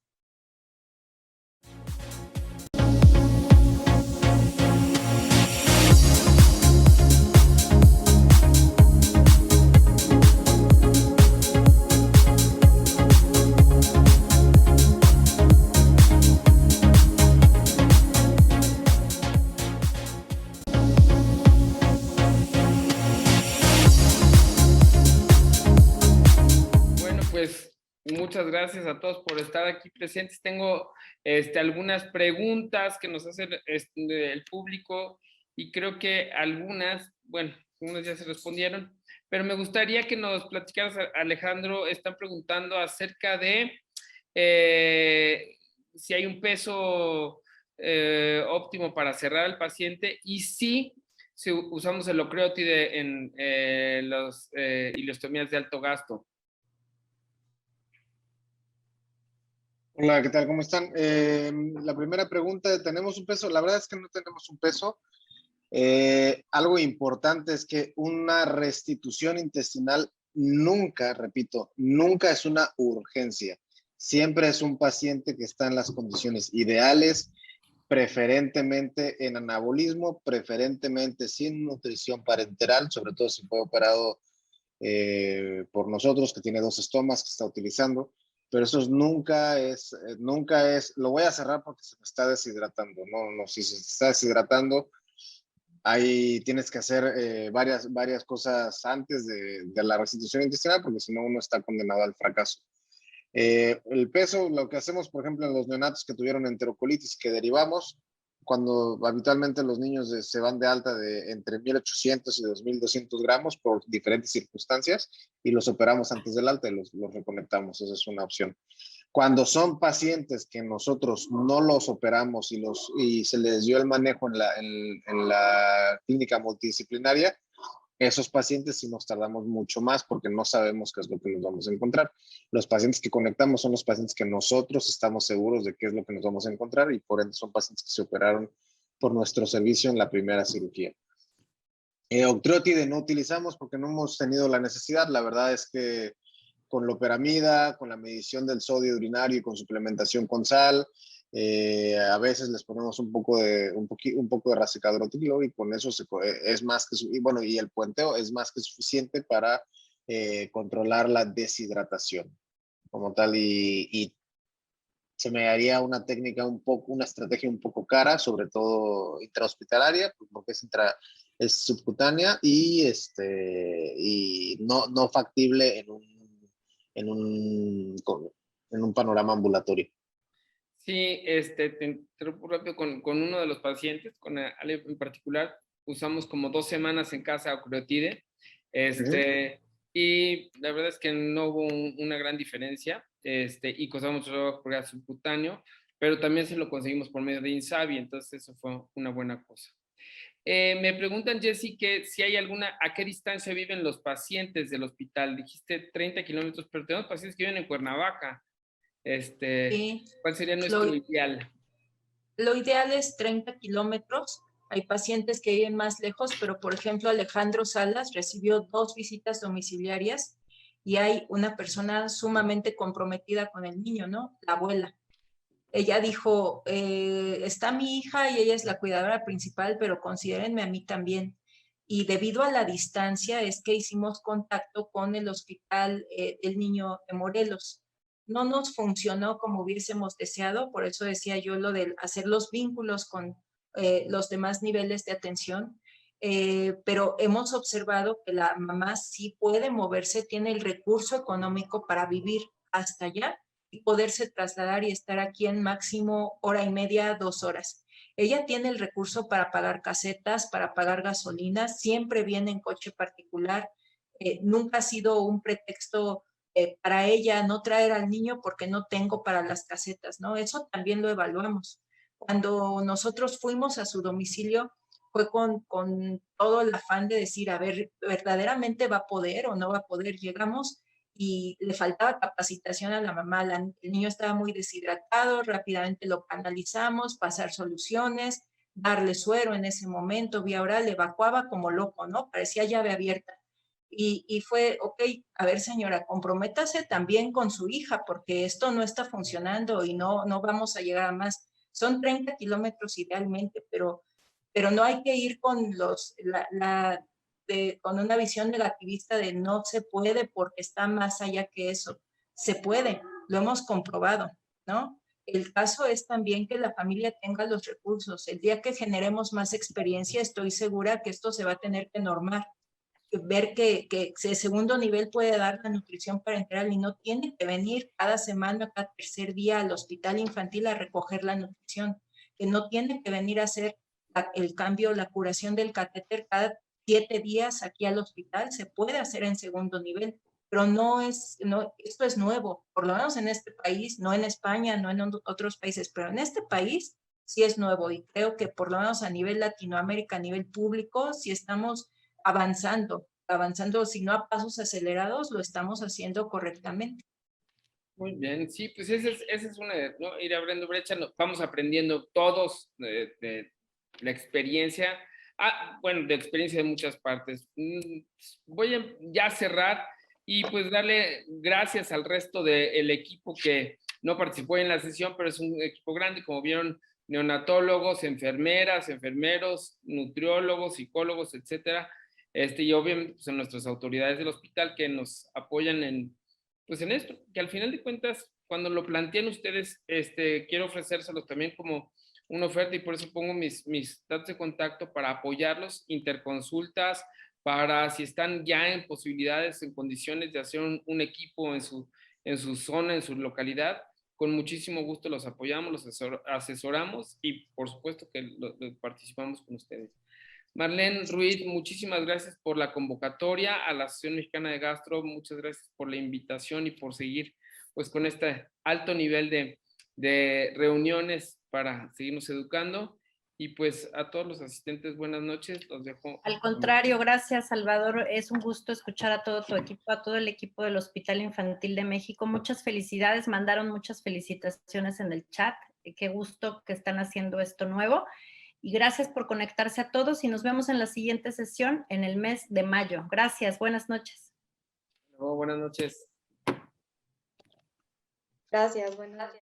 Pues muchas gracias a todos por estar aquí presentes. Tengo algunas preguntas que nos hace el público y creo que algunas ya se respondieron, pero me gustaría que nos platicaras, Alejandro. Están preguntando acerca de si hay un peso óptimo para cerrar al paciente y si usamos el ocreotide en las ileostomías de alto gasto. Hola, ¿qué tal? ¿Cómo están? La primera pregunta, ¿tenemos un peso? La verdad es que no tenemos un peso. Algo importante es que una restitución intestinal nunca, repito, nunca es una urgencia. Siempre es un paciente que está en las condiciones ideales, preferentemente en anabolismo, preferentemente sin nutrición parenteral, sobre todo si fue operado por nosotros, que tiene 2 estomas que está utilizando. Pero eso nunca es, lo voy a cerrar porque se me está deshidratando. No, si se está deshidratando, ahí tienes que hacer varias cosas antes de la restitución intestinal, porque si no uno está condenado al fracaso. El peso, lo que hacemos, por ejemplo, en los neonatos que tuvieron enterocolitis que derivamos, cuando habitualmente los niños se van de alta de entre 1.800 y 2.200 gramos por diferentes circunstancias y los operamos antes del alta y los reconectamos. Esa es una opción. Cuando son pacientes que nosotros no los operamos y se les dio el manejo en la clínica multidisciplinaria, esos pacientes sí nos tardamos mucho más porque no sabemos qué es lo que nos vamos a encontrar. Los pacientes que conectamos son los pacientes que nosotros estamos seguros de qué es lo que nos vamos a encontrar y por ende son pacientes que se operaron por nuestro servicio en la primera cirugía. Octreotide no utilizamos porque no hemos tenido la necesidad. La verdad es que con loperamida, con la medición del sodio urinario y con suplementación con sal, a veces les ponemos un poco de racecabrotilo y con eso es más que, y el puenteo es más que suficiente para controlar la deshidratación como tal y se me haría una una estrategia un poco cara, sobre todo intrahospitalaria, porque es subcutánea y no factible en un panorama ambulatorio. Sí, te interrumpo rápido con uno de los pacientes, con Ale en particular, usamos como 2 semanas en casa octreotide, y la verdad es que no hubo una gran diferencia, y costamos trabajo por gas subcutáneo, pero también se lo conseguimos por medio de Insabi, entonces eso fue una buena cosa. Me preguntan, Jessy, que si hay ¿a qué distancia viven los pacientes del hospital? Dijiste 30 kilómetros, pero tenemos pacientes que viven en Cuernavaca. Sí. ¿Cuál sería nuestro ideal? Lo ideal es 30 kilómetros. Hay pacientes que viven más lejos, pero por ejemplo Alejandro Salas recibió 2 visitas domiciliarias y hay una persona sumamente comprometida con el niño, ¿no? La abuela. Ella dijo, está mi hija y ella es la cuidadora principal, pero considérenme a mí también. Y debido a la distancia es que hicimos contacto con el hospital del niño de Morelos. No nos funcionó como hubiésemos deseado, por eso decía yo lo de hacer los vínculos con los demás niveles de atención, pero hemos observado que la mamá sí puede moverse, tiene el recurso económico para vivir hasta allá y poderse trasladar y estar aquí en máximo 1:30, 2 horas. Ella tiene el recurso para pagar casetas, para pagar gasolina, siempre viene en coche particular, nunca ha sido un pretexto para ella no traer al niño porque no tengo para las casetas, ¿no? Eso también lo evaluamos. Cuando nosotros fuimos a su domicilio, fue con todo el afán de decir, a ver, ¿verdaderamente va a poder o no va a poder? Llegamos y le faltaba capacitación a la mamá. El niño estaba muy deshidratado, rápidamente lo canalizamos, pasar soluciones, darle suero en ese momento, vía oral, evacuaba como loco, ¿no? Parecía llave abierta. Y fue, ok, a ver señora, comprométase también con su hija porque esto no está funcionando y no vamos a llegar a más. Son 30 kilómetros idealmente, pero no hay que ir con con una visión negativista de no se puede porque está más allá que eso. Se puede, lo hemos comprobado, ¿no? El caso es también que la familia tenga los recursos. El día que generemos más experiencia, estoy segura que esto se va a tener que normar. Ver que el segundo nivel puede dar la nutrición parenteral y no tiene que venir cada semana, cada tercer día al hospital infantil a recoger la nutrición, que no tiene que venir a hacer el cambio, la curación del catéter cada 7 días aquí al hospital, se puede hacer en segundo nivel, pero esto es nuevo, por lo menos en este país, no en España, no en otros países, pero en este país sí es nuevo y creo que por lo menos a nivel Latinoamérica, a nivel público, sí estamos avanzando, si no a pasos acelerados, lo estamos haciendo correctamente. Muy bien, sí, pues esa es una, ¿no? Ir abriendo brecha, vamos aprendiendo todos de la experiencia, bueno, de experiencia de muchas partes. Voy a ya cerrar y pues darle gracias al resto del equipo que no participó en la sesión, pero es un equipo grande, como vieron, neonatólogos, enfermeras, enfermeros, nutriólogos, psicólogos, etcétera. Y obviamente pues, en nuestras autoridades del hospital que nos apoyan pues en esto, que al final de cuentas, cuando lo plantean ustedes, quiero ofrecérselos también como una oferta y por eso pongo mis datos de contacto para apoyarlos, interconsultas, para si están ya en posibilidades, en condiciones de hacer un equipo en su zona, en su localidad, con muchísimo gusto los apoyamos, los asesoramos y por supuesto que participamos con ustedes. Marlene Ruiz, muchísimas gracias por la convocatoria a la Asociación Mexicana de Gastro, muchas gracias por la invitación y por seguir pues con este alto nivel de reuniones para seguirnos educando. Y pues a todos los asistentes, buenas noches, los dejo. Al contrario, gracias Salvador, es un gusto escuchar a todo tu equipo, a todo el equipo del Hospital Infantil de México. Muchas felicidades, mandaron muchas felicitaciones en el chat, qué gusto que están haciendo esto nuevo. Y gracias por conectarse a todos y nos vemos en la siguiente sesión en el mes de mayo. Gracias, buenas noches. Buenas noches. Gracias, buenas noches.